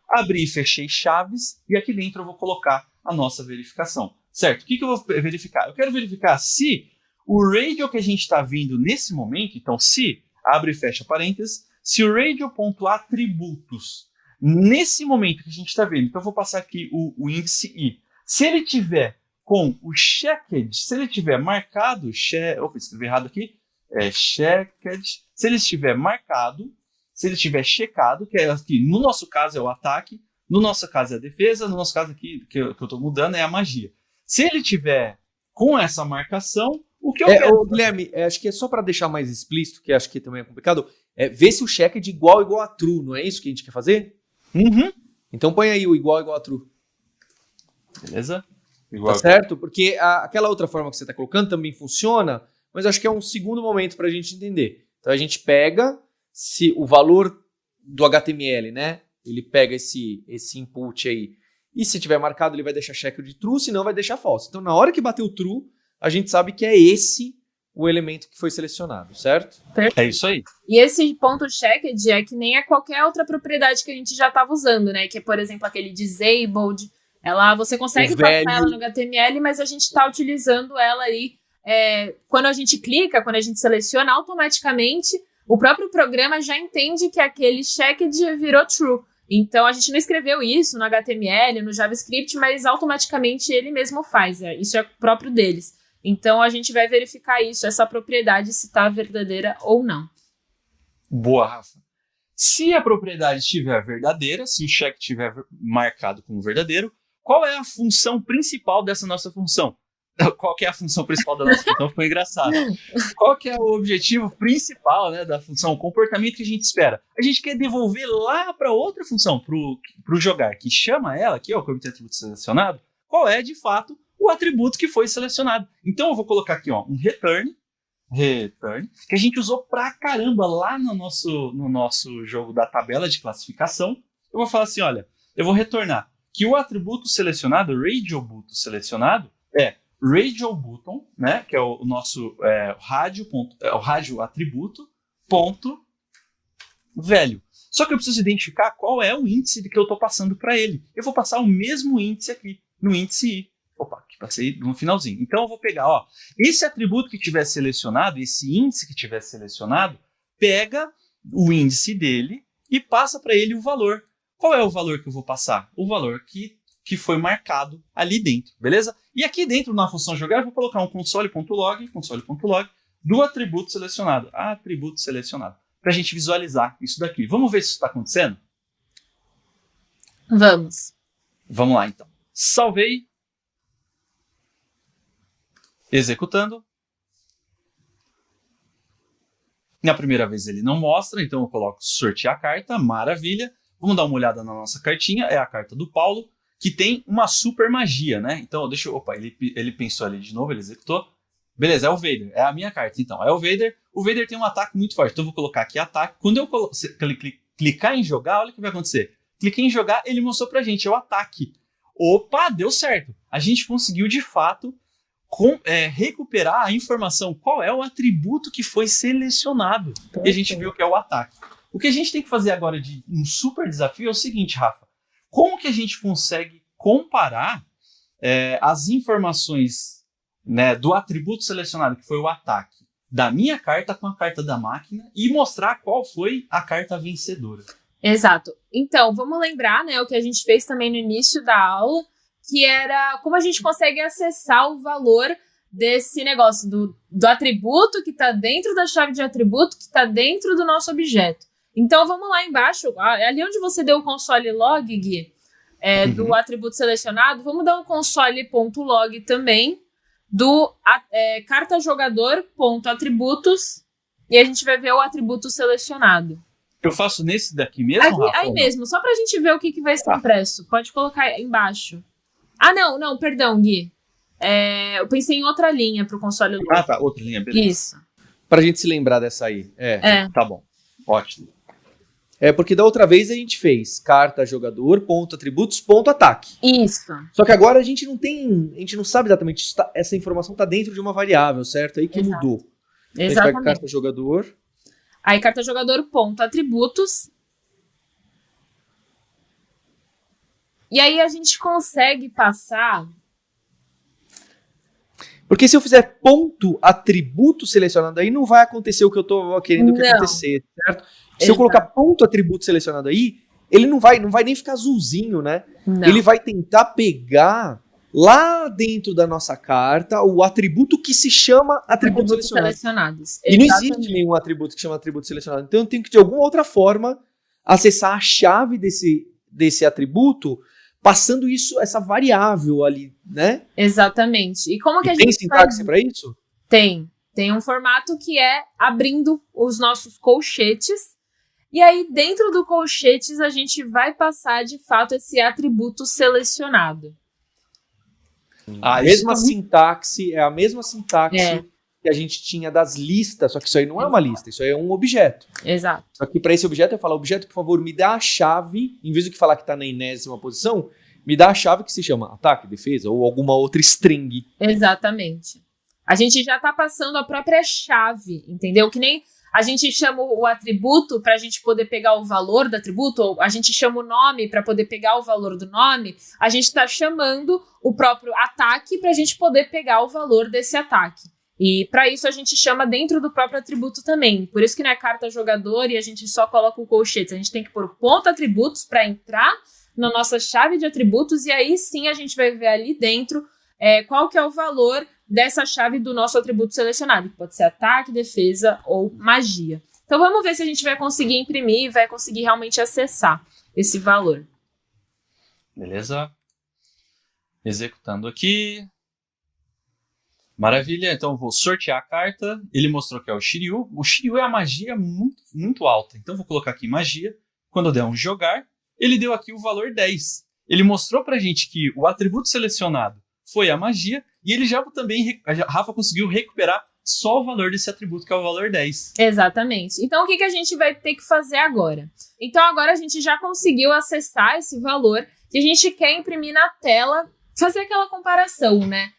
abrir e fechei chaves, e aqui dentro eu vou colocar a nossa verificação. Certo? O que eu vou verificar? Eu quero verificar se o radio que a gente está vendo nesse momento, então se, abre e fecha parênteses, se o radio.atributos, nesse momento que a gente está vendo, então eu vou passar aqui o índice i, se ele tiver com o checked, se ele tiver marcado, opa, escrevi errado aqui, checked, se ele estiver marcado, se ele estiver checado, que é aqui, no nosso caso é o ataque, no nosso caso é a defesa, no nosso caso aqui, que eu estou mudando, é a magia. Se ele tiver com essa marcação, o que eu quero... Guilherme, acho que é só para deixar mais explícito, que acho que também é complicado, ver se o check é de igual a true, não é isso que a gente quer fazer? Uhum. Então põe aí o igual a true. Beleza? Tá certo? Porque aquela outra forma que você está colocando também funciona, mas acho que é um segundo momento para a gente entender. Então a gente pega se o valor do HTML, né? Ele pega esse input aí, e se tiver marcado ele vai deixar check de true, senão vai deixar false. Então na hora que bater o true, a gente sabe que é esse o elemento que foi selecionado, certo? É isso aí. E esse ponto checked é que nem a qualquer outra propriedade que a gente já estava usando, né? Que é, por exemplo, aquele disabled. Você consegue passar ela no HTML, mas a gente está utilizando ela aí. Quando a gente clica, quando a gente seleciona, automaticamente o próprio programa já entende que aquele checked virou true. Então, a gente não escreveu isso no HTML, no JavaScript, mas automaticamente ele mesmo faz. Isso é próprio deles. Então, a gente vai verificar isso, essa propriedade, se está verdadeira ou não. Boa, Rafa. Se a propriedade estiver verdadeira, se o check estiver marcado como verdadeiro, qual é a função principal dessa nossa função? Qual que é a função principal da nossa função? Ficou engraçado. Qual que é o objetivo principal, né, da função? O comportamento que a gente espera. A gente quer devolver lá para outra função, para o jogar, que chama ela, aqui, ó, como tem atributo selecionado, qual é, de fato, o atributo que foi selecionado. Então, eu vou colocar aqui, ó, um return, que a gente usou pra caramba lá no nosso jogo da tabela de classificação. Eu vou falar assim, olha, eu vou retornar que o atributo selecionado, o radio button selecionado, é radio button, né, que é o nosso rádio atributo, ponto, velho. Só que eu preciso identificar qual é o índice que eu estou passando para ele. Eu vou passar o mesmo índice aqui, no índice i. Opa, que passei no finalzinho. Então eu vou pegar, ó, esse atributo que tiver selecionado, esse índice que tiver selecionado, pega o índice dele e passa para ele o valor. Qual é o valor que eu vou passar? O valor que foi marcado ali dentro, beleza? E aqui dentro, na função jogar, eu vou colocar um console.log do atributo selecionado. Atributo selecionado. Para a gente visualizar isso daqui. Vamos ver se isso está acontecendo? Vamos. Vamos lá, então. Salvei. Executando. Na primeira vez ele não mostra, então eu coloco sortear a carta, maravilha. Vamos dar uma olhada na nossa cartinha, é a carta do Paulo, que tem uma super magia, né? Então, opa, ele pensou ali de novo, ele executou. Beleza, é o Vader, é a minha carta, então. É o Vader tem um ataque muito forte, então eu vou colocar aqui ataque. Quando eu clicar em jogar, olha o que vai acontecer. Cliquei em jogar, ele mostrou pra gente, é o ataque. Opa, deu certo. A gente conseguiu, de fato, recuperar a informação, qual é o atributo que foi selecionado. E a gente viu que é o ataque. O que a gente tem que fazer agora de um super desafio é o seguinte, Rafa. Como que a gente consegue comparar as informações, né, do atributo selecionado, que foi o ataque, da minha carta com a carta da máquina, e mostrar qual foi a carta vencedora? Exato. Então, vamos lembrar, né, o que a gente fez também no início da aula, que era como a gente consegue acessar o valor desse negócio do atributo que está dentro da chave de atributo que está dentro do nosso objeto. Então, vamos lá embaixo, ali onde você deu o console log, Gui, do atributo selecionado, vamos dar um console.log também do carta jogador.atributos e a gente vai ver o atributo selecionado. Eu faço nesse daqui mesmo, Rafa? Aí mesmo, só pra gente ver o que vai ser impresso. Pode colocar embaixo. Ah, não, perdão, Gui. Eu pensei em outra linha pro console log. Ah, tá, outra linha, beleza. Isso. Pra gente se lembrar dessa aí. Tá bom, ótimo. Porque da outra vez a gente fez carta jogador, ponto atributos, ponto ataque. Isso. Só que agora a gente não sabe exatamente, essa informação tá dentro de uma variável, certo? Aí que mudou. Então, a gente pega carta jogador. Aí carta jogador, ponto atributos. E aí a gente consegue passar... Porque se eu fizer ponto atributo selecionado aí, não vai acontecer o que eu tô querendo que acontecer, certo? Se eu colocar ponto atributo selecionado aí, ele não vai nem ficar azulzinho, né? Não. Ele vai tentar pegar lá dentro da nossa carta o atributo que se chama atributos selecionados. E não existe nenhum atributo que chama atributo selecionado. Então eu tenho que, de alguma outra forma, acessar a chave desse atributo, passando essa variável ali, né? Exatamente. E como que a gente tem sintaxe para isso? Tem um formato que é abrindo os nossos colchetes. E aí, dentro do colchetes, a gente vai passar, de fato, esse atributo selecionado. A mesma sintaxe, é a mesma sintaxe que a gente tinha das listas, só que isso aí não é uma lista, isso aí é um objeto. Exato. Só que para esse objeto eu falo, objeto, por favor, me dá a chave, em vez de falar que está na 40ª posição, me dá a chave que se chama ataque, defesa, ou alguma outra string. Exatamente. A gente já está passando a própria chave, entendeu? Que nem a gente chama o atributo para a gente poder pegar o valor do atributo, ou a gente chama o nome para poder pegar o valor do nome, a gente está chamando o próprio ataque para a gente poder pegar o valor desse ataque. E para isso a gente chama dentro do próprio atributo também. Por isso que não é carta jogador e a gente só coloca o colchete. A gente tem que pôr o ponto atributos para entrar na nossa chave de atributos e aí sim a gente vai ver ali dentro qual que é o valor dessa chave do nosso atributo selecionado, que pode ser ataque, defesa ou magia. Então vamos ver se a gente vai conseguir imprimir e vai conseguir realmente acessar esse valor. Beleza. Executando aqui. Maravilha, então eu vou sortear a carta. Ele mostrou que é o Shiryu. O Shiryu é a magia muito, muito alta. Então eu vou colocar aqui magia. Quando eu der um jogar, ele deu aqui o valor 10. Ele mostrou pra gente que o atributo selecionado foi a magia, e ele já também, a Rafa conseguiu recuperar só o valor desse atributo, que é o valor 10. Exatamente. Então, o que a gente vai ter que fazer agora? Então, agora a gente já conseguiu acessar esse valor, e a gente quer imprimir na tela, fazer aquela comparação, né?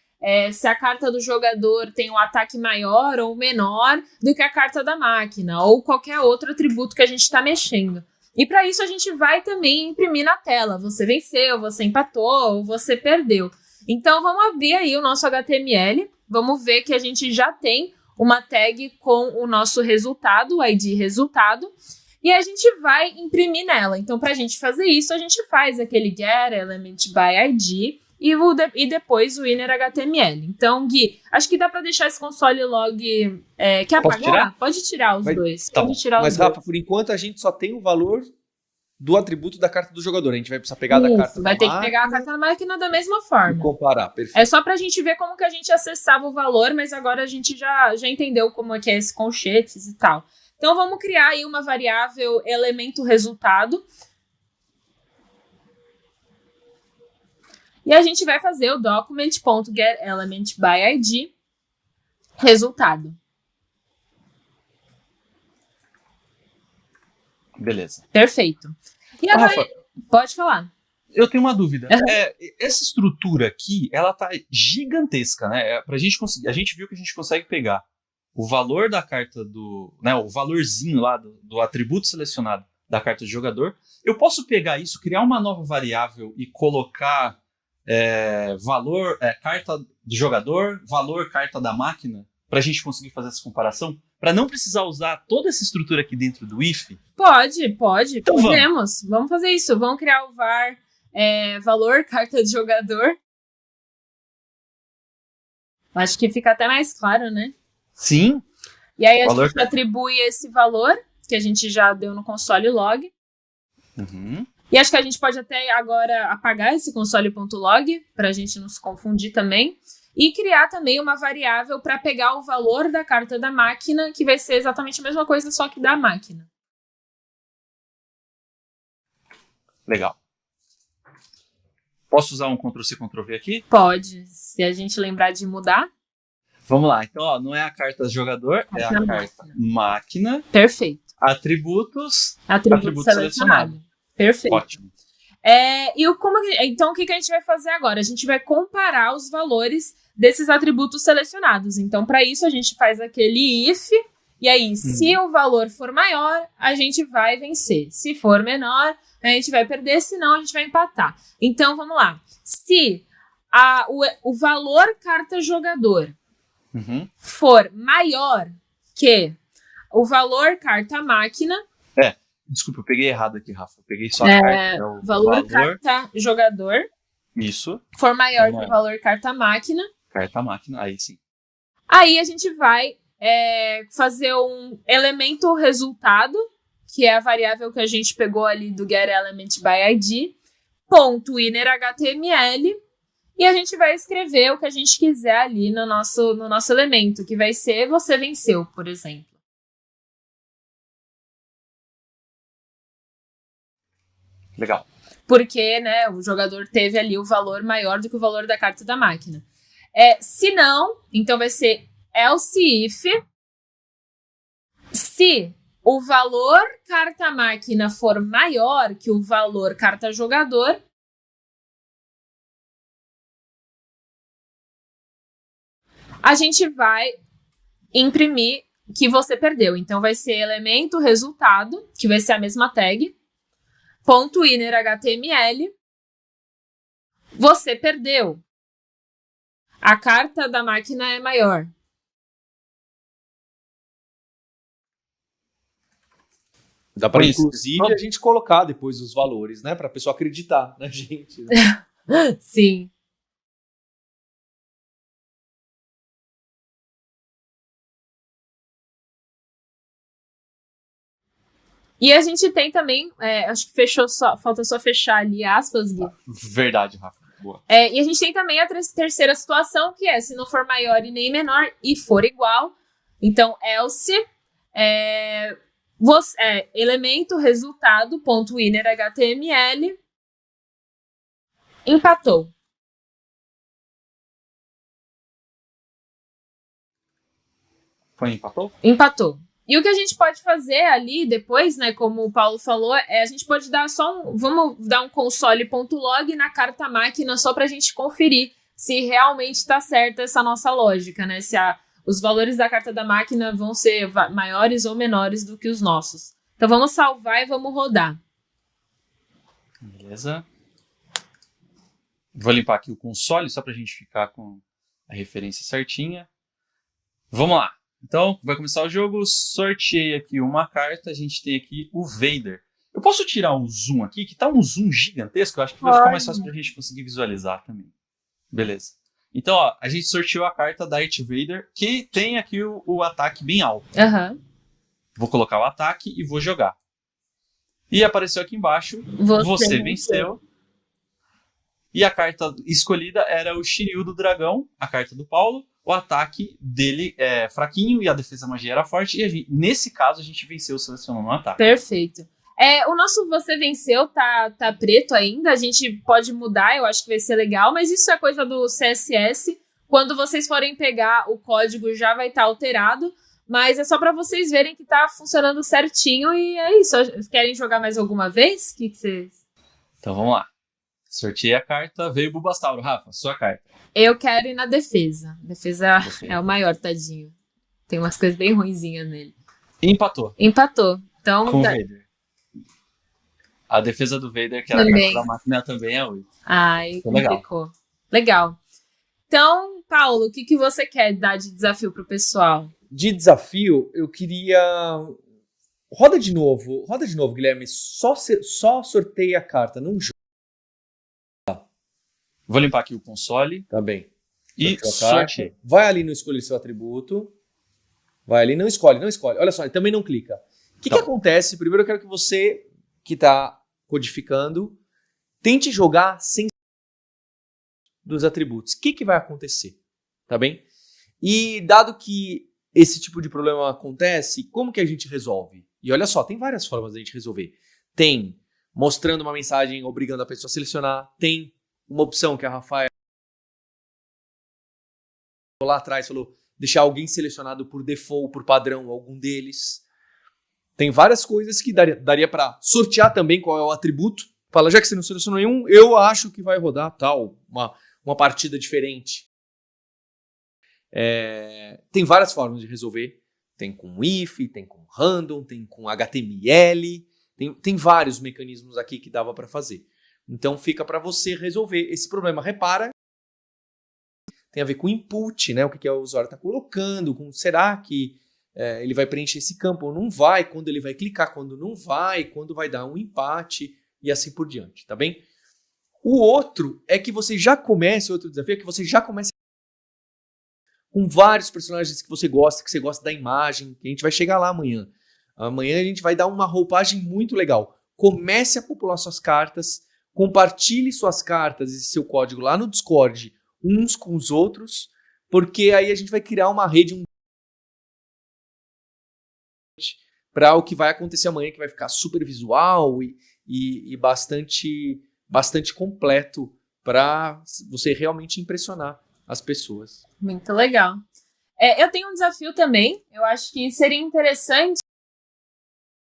Se a carta do jogador tem um ataque maior ou menor do que a carta da máquina, ou qualquer outro atributo que a gente está mexendo. E para isso, a gente vai também imprimir na tela. Você venceu, você empatou, ou você perdeu. Então, vamos abrir aí o nosso HTML, vamos ver que a gente já tem uma tag com o nosso resultado, o ID resultado, e a gente vai imprimir nela. Então, para a gente fazer isso, a gente faz aquele get element by ID e depois o inner HTML. Então, Gui, acho que dá para deixar esse console log... quer apagar? Tirar? Pode tirar os dois. Tá Pode tirar mas, os Rafa, dois. por enquanto a gente só tem o valor do atributo da carta do jogador. A gente vai precisar pegar da carta vai da ter máquina que pegar a carta da máquina da mesma forma. e comparar, perfeito. É só pra gente ver como que a gente acessava o valor, mas agora a gente já entendeu como é que é esse colchetes e tal. Então vamos criar aí uma variável elemento resultado. E a gente vai fazer o document.getElementById resultado. Beleza. Perfeito. E agora, Rafa, pode falar. Eu tenho uma dúvida. Essa estrutura aqui, ela tá gigantesca, né? Pra gente conseguir, a gente viu que a gente consegue pegar o valor da carta do... né, o valorzinho lá do atributo selecionado da carta do jogador. Eu posso pegar isso, criar uma nova variável e colocar valor carta do jogador, valor carta da máquina, pra gente conseguir fazer essa comparação? para não precisar usar toda essa estrutura aqui dentro do if? Pode. Então Podemos. Vamos fazer isso. Vamos criar o var valor carta de jogador. Acho que fica até mais claro, né? Sim. E aí a gente atribui esse valor que a gente já deu no console log. Uhum. E acho que a gente pode até agora apagar esse console.log para a gente não se confundir também. E criar também uma variável para pegar o valor da carta da máquina, que vai ser exatamente a mesma coisa, só que da máquina. Legal. Posso usar um Ctrl+C, Ctrl+V aqui? Pode, se a gente lembrar de mudar. Vamos lá. Então, ó, não é a carta jogador, é a carta máquina. Perfeito. Atributos selecionado. Perfeito. Ótimo. Então, o que a gente vai fazer agora? A gente vai comparar os valores desses atributos selecionados. Então, para isso, a gente faz aquele if, e aí, se o valor for maior, a gente vai vencer. Se for menor, a gente vai perder, senão a gente vai empatar. Então, vamos lá. Se o valor carta jogador for maior que o valor carta máquina... Desculpa, eu peguei errado aqui, Rafa. Eu peguei só a carta. O valor carta jogador. Isso. For maior que o valor carta máquina. Carta máquina, aí sim. Aí a gente vai fazer um elemento resultado, que é a variável que a gente pegou ali do getElementById, ponto innerHTML, e a gente vai escrever o que a gente quiser ali no nosso elemento, que vai ser você venceu, por exemplo. Legal. Porque, né, o jogador teve ali o valor maior do que o valor da carta da máquina. Se não, então vai ser else if. Se o valor carta máquina for maior que o valor carta jogador, a gente vai imprimir que você perdeu. Então vai ser elemento resultado, que vai ser a mesma tag, ponto innerHTML, você perdeu. A carta da máquina é maior. Dá para, inclusive, a gente colocar depois os valores, né? Para a pessoa acreditar na gente. Né? Sim. E a gente tem também, acho que falta só fechar ali aspas, Gui. Verdade, Rafa. Boa. E a gente tem também a terceira situação, que é se não for maior e nem menor e for igual. Então, else, elemento resultado, ponto innerHTML, empatou. Foi empatou? Empatou. E o que a gente pode fazer ali depois, né, como o Paulo falou, a gente pode dar vamos dar um console.log na carta máquina só pra gente conferir se realmente está certa essa nossa lógica, né, se os valores da carta da máquina vão ser maiores ou menores do que os nossos. Então vamos salvar e vamos rodar. Beleza. Vou limpar aqui o console só pra gente ficar com a referência certinha. Vamos lá. Então, vai começar o jogo, sorteei aqui uma carta, a gente tem aqui o Vader. Eu posso tirar um zoom aqui, que tá um zoom gigantesco, eu acho que vai ficar mais fácil pra gente conseguir visualizar também. Beleza. Então, ó, a gente sorteou a carta Darth Vader, que tem aqui o ataque bem alto. Vou colocar o ataque e vou jogar. E apareceu aqui embaixo, você venceu. E a carta escolhida era o Shiryu do Dragão, a carta do Paulo. O ataque dele é fraquinho e a defesa magia era forte. E nesse caso, a gente venceu selecionando o ataque. Perfeito. O nosso você venceu tá preto ainda. A gente pode mudar, eu acho que vai ser legal. Mas isso é coisa do CSS. Quando vocês forem pegar o código, já vai estar alterado. Mas é só para vocês verem que tá funcionando certinho. E é isso. Querem jogar mais alguma vez? O que vocês... Então vamos lá. Sorteei a carta, veio o Bulbasauro. Rafa, sua carta. Eu quero ir na defesa. Defesa é o maior, tadinho. Tem umas coisas bem ruinzinhas nele. Empatou. Então, com o Vader. A defesa do Vader, que era a carta da máquina, também é 8. Ai, complicou. Legal. Então, Paulo, o que você quer dar de desafio pro pessoal? de desafio, eu queria... Roda de novo, Guilherme. Só sorteia a carta, não joga. Vou limpar aqui o console. Tá bem. E sorteia. Vai ali no escolher seu atributo. Vai ali, não escolhe. Olha só, ele também não clica. O que acontece? Primeiro eu quero que você, que tá codificando, tente jogar sem dos atributos. O que vai acontecer? Tá bem? E dado que esse tipo de problema acontece, como que a gente resolve? E olha só, tem várias formas de a gente resolver. Tem mostrando uma mensagem obrigando a pessoa a selecionar. Tem uma opção que a Rafaela lá atrás falou, deixar alguém selecionado por default, por padrão, algum deles. Tem várias coisas que daria para sortear também qual é o atributo. Fala, já que você não selecionou nenhum, eu acho que vai rodar tal, uma partida diferente. Tem várias formas de resolver. Tem com if, tem com random, tem com HTML. Tem vários mecanismos aqui que dava para fazer. Então fica para você resolver esse problema. Repara, tem a ver com input, né? O que o usuário está colocando, com será que ele vai preencher esse campo ou não vai, quando ele vai clicar, quando não vai, quando vai dar um empate e assim por diante, tá bem? O outro é que você já comece, outro desafio é que você já comece com vários personagens que você gosta da imagem, que a gente vai chegar lá amanhã. Amanhã a gente vai dar uma roupagem muito legal. Comece a popular suas cartas, compartilhe suas cartas e seu código lá no Discord, uns com os outros, porque aí a gente vai criar uma rede para o que vai acontecer amanhã, que vai ficar super visual e bastante completo para você realmente impressionar as pessoas. Muito legal. Eu tenho um desafio também. Eu acho que seria interessante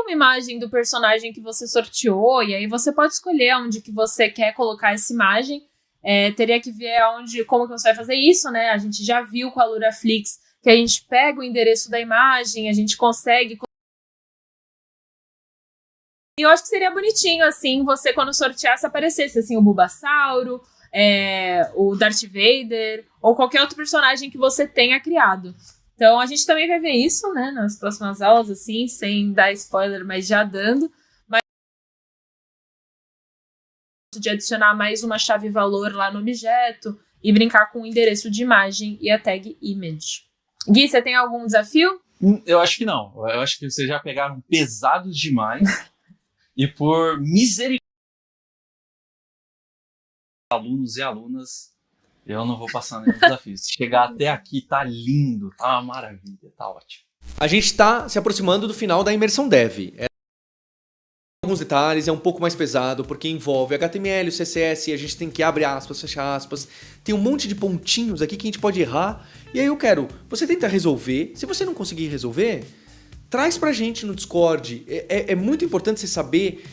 uma imagem do personagem que você sorteou, e aí você pode escolher onde que você quer colocar essa imagem. Teria que ver como que você vai fazer isso, né? A gente já viu com a Luraflix que a gente pega o endereço da imagem, a gente consegue... E eu acho que seria bonitinho, assim, você quando sorteasse aparecesse, assim, o Bulbasauro, o Darth Vader, ou qualquer outro personagem que você tenha criado. Então a gente também vai ver isso, né, nas próximas aulas, assim, sem dar spoiler, mas já dando. Mas de adicionar mais uma chave valor lá no objeto e brincar com o endereço de imagem e a tag image. Gui, você tem algum desafio? Eu acho que não. Eu acho que vocês já pegaram pesados demais. E por misericórdia, alunos e alunas, eu não vou passar nenhum desafio. Se chegar até aqui, tá lindo, tá uma maravilha, tá ótimo. A gente está se aproximando do final da imersão dev. Alguns detalhes, é um pouco mais pesado, porque envolve HTML, CSS, a gente tem que abrir aspas, fechar aspas. Tem um monte de pontinhos aqui que a gente pode errar. E aí você tenta resolver. Se você não conseguir resolver, traz pra gente no Discord. É muito importante você saber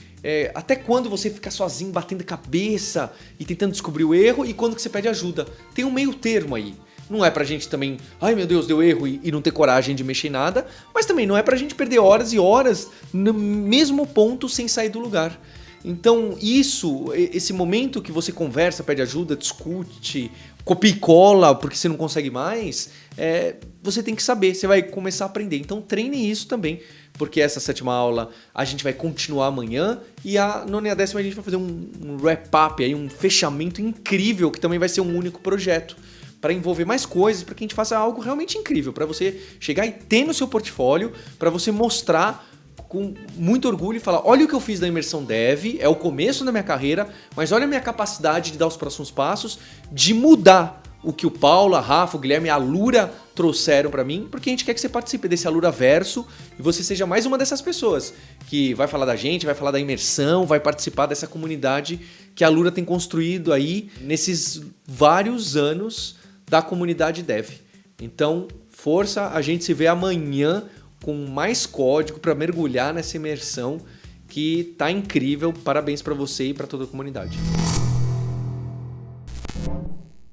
até quando você fica sozinho batendo cabeça e tentando descobrir o erro e quando que você pede ajuda. Tem um meio termo aí. Não é pra gente também, ai meu Deus, deu erro e não ter coragem de mexer em nada, mas também não é pra gente perder horas e horas no mesmo ponto sem sair do lugar. Então esse momento que você conversa, pede ajuda, discute, copia e cola porque você não consegue mais, você tem que saber, você vai começar a aprender. Então treine isso também, porque essa 7ª aula a gente vai continuar amanhã e a 9ª e a 10ª a gente vai fazer um wrap-up, aí, um fechamento incrível que também vai ser um único projeto, para envolver mais coisas, para que a gente faça algo realmente incrível, para você chegar e ter no seu portfólio, para você mostrar com muito orgulho e falar, olha o que eu fiz da imersão dev, é o começo da minha carreira, mas olha a minha capacidade de dar os próximos passos, de mudar o que o Paulo, a Rafa, o Guilherme e a Lura trouxeram para mim, porque a gente quer que você participe desse Alura Verso e você seja mais uma dessas pessoas que vai falar da gente, vai falar da imersão, vai participar dessa comunidade que a Lura tem construído aí nesses vários anos da comunidade dev. Então, força, a gente se vê amanhã com mais código para mergulhar nessa imersão que tá incrível. Parabéns para você e para toda a comunidade.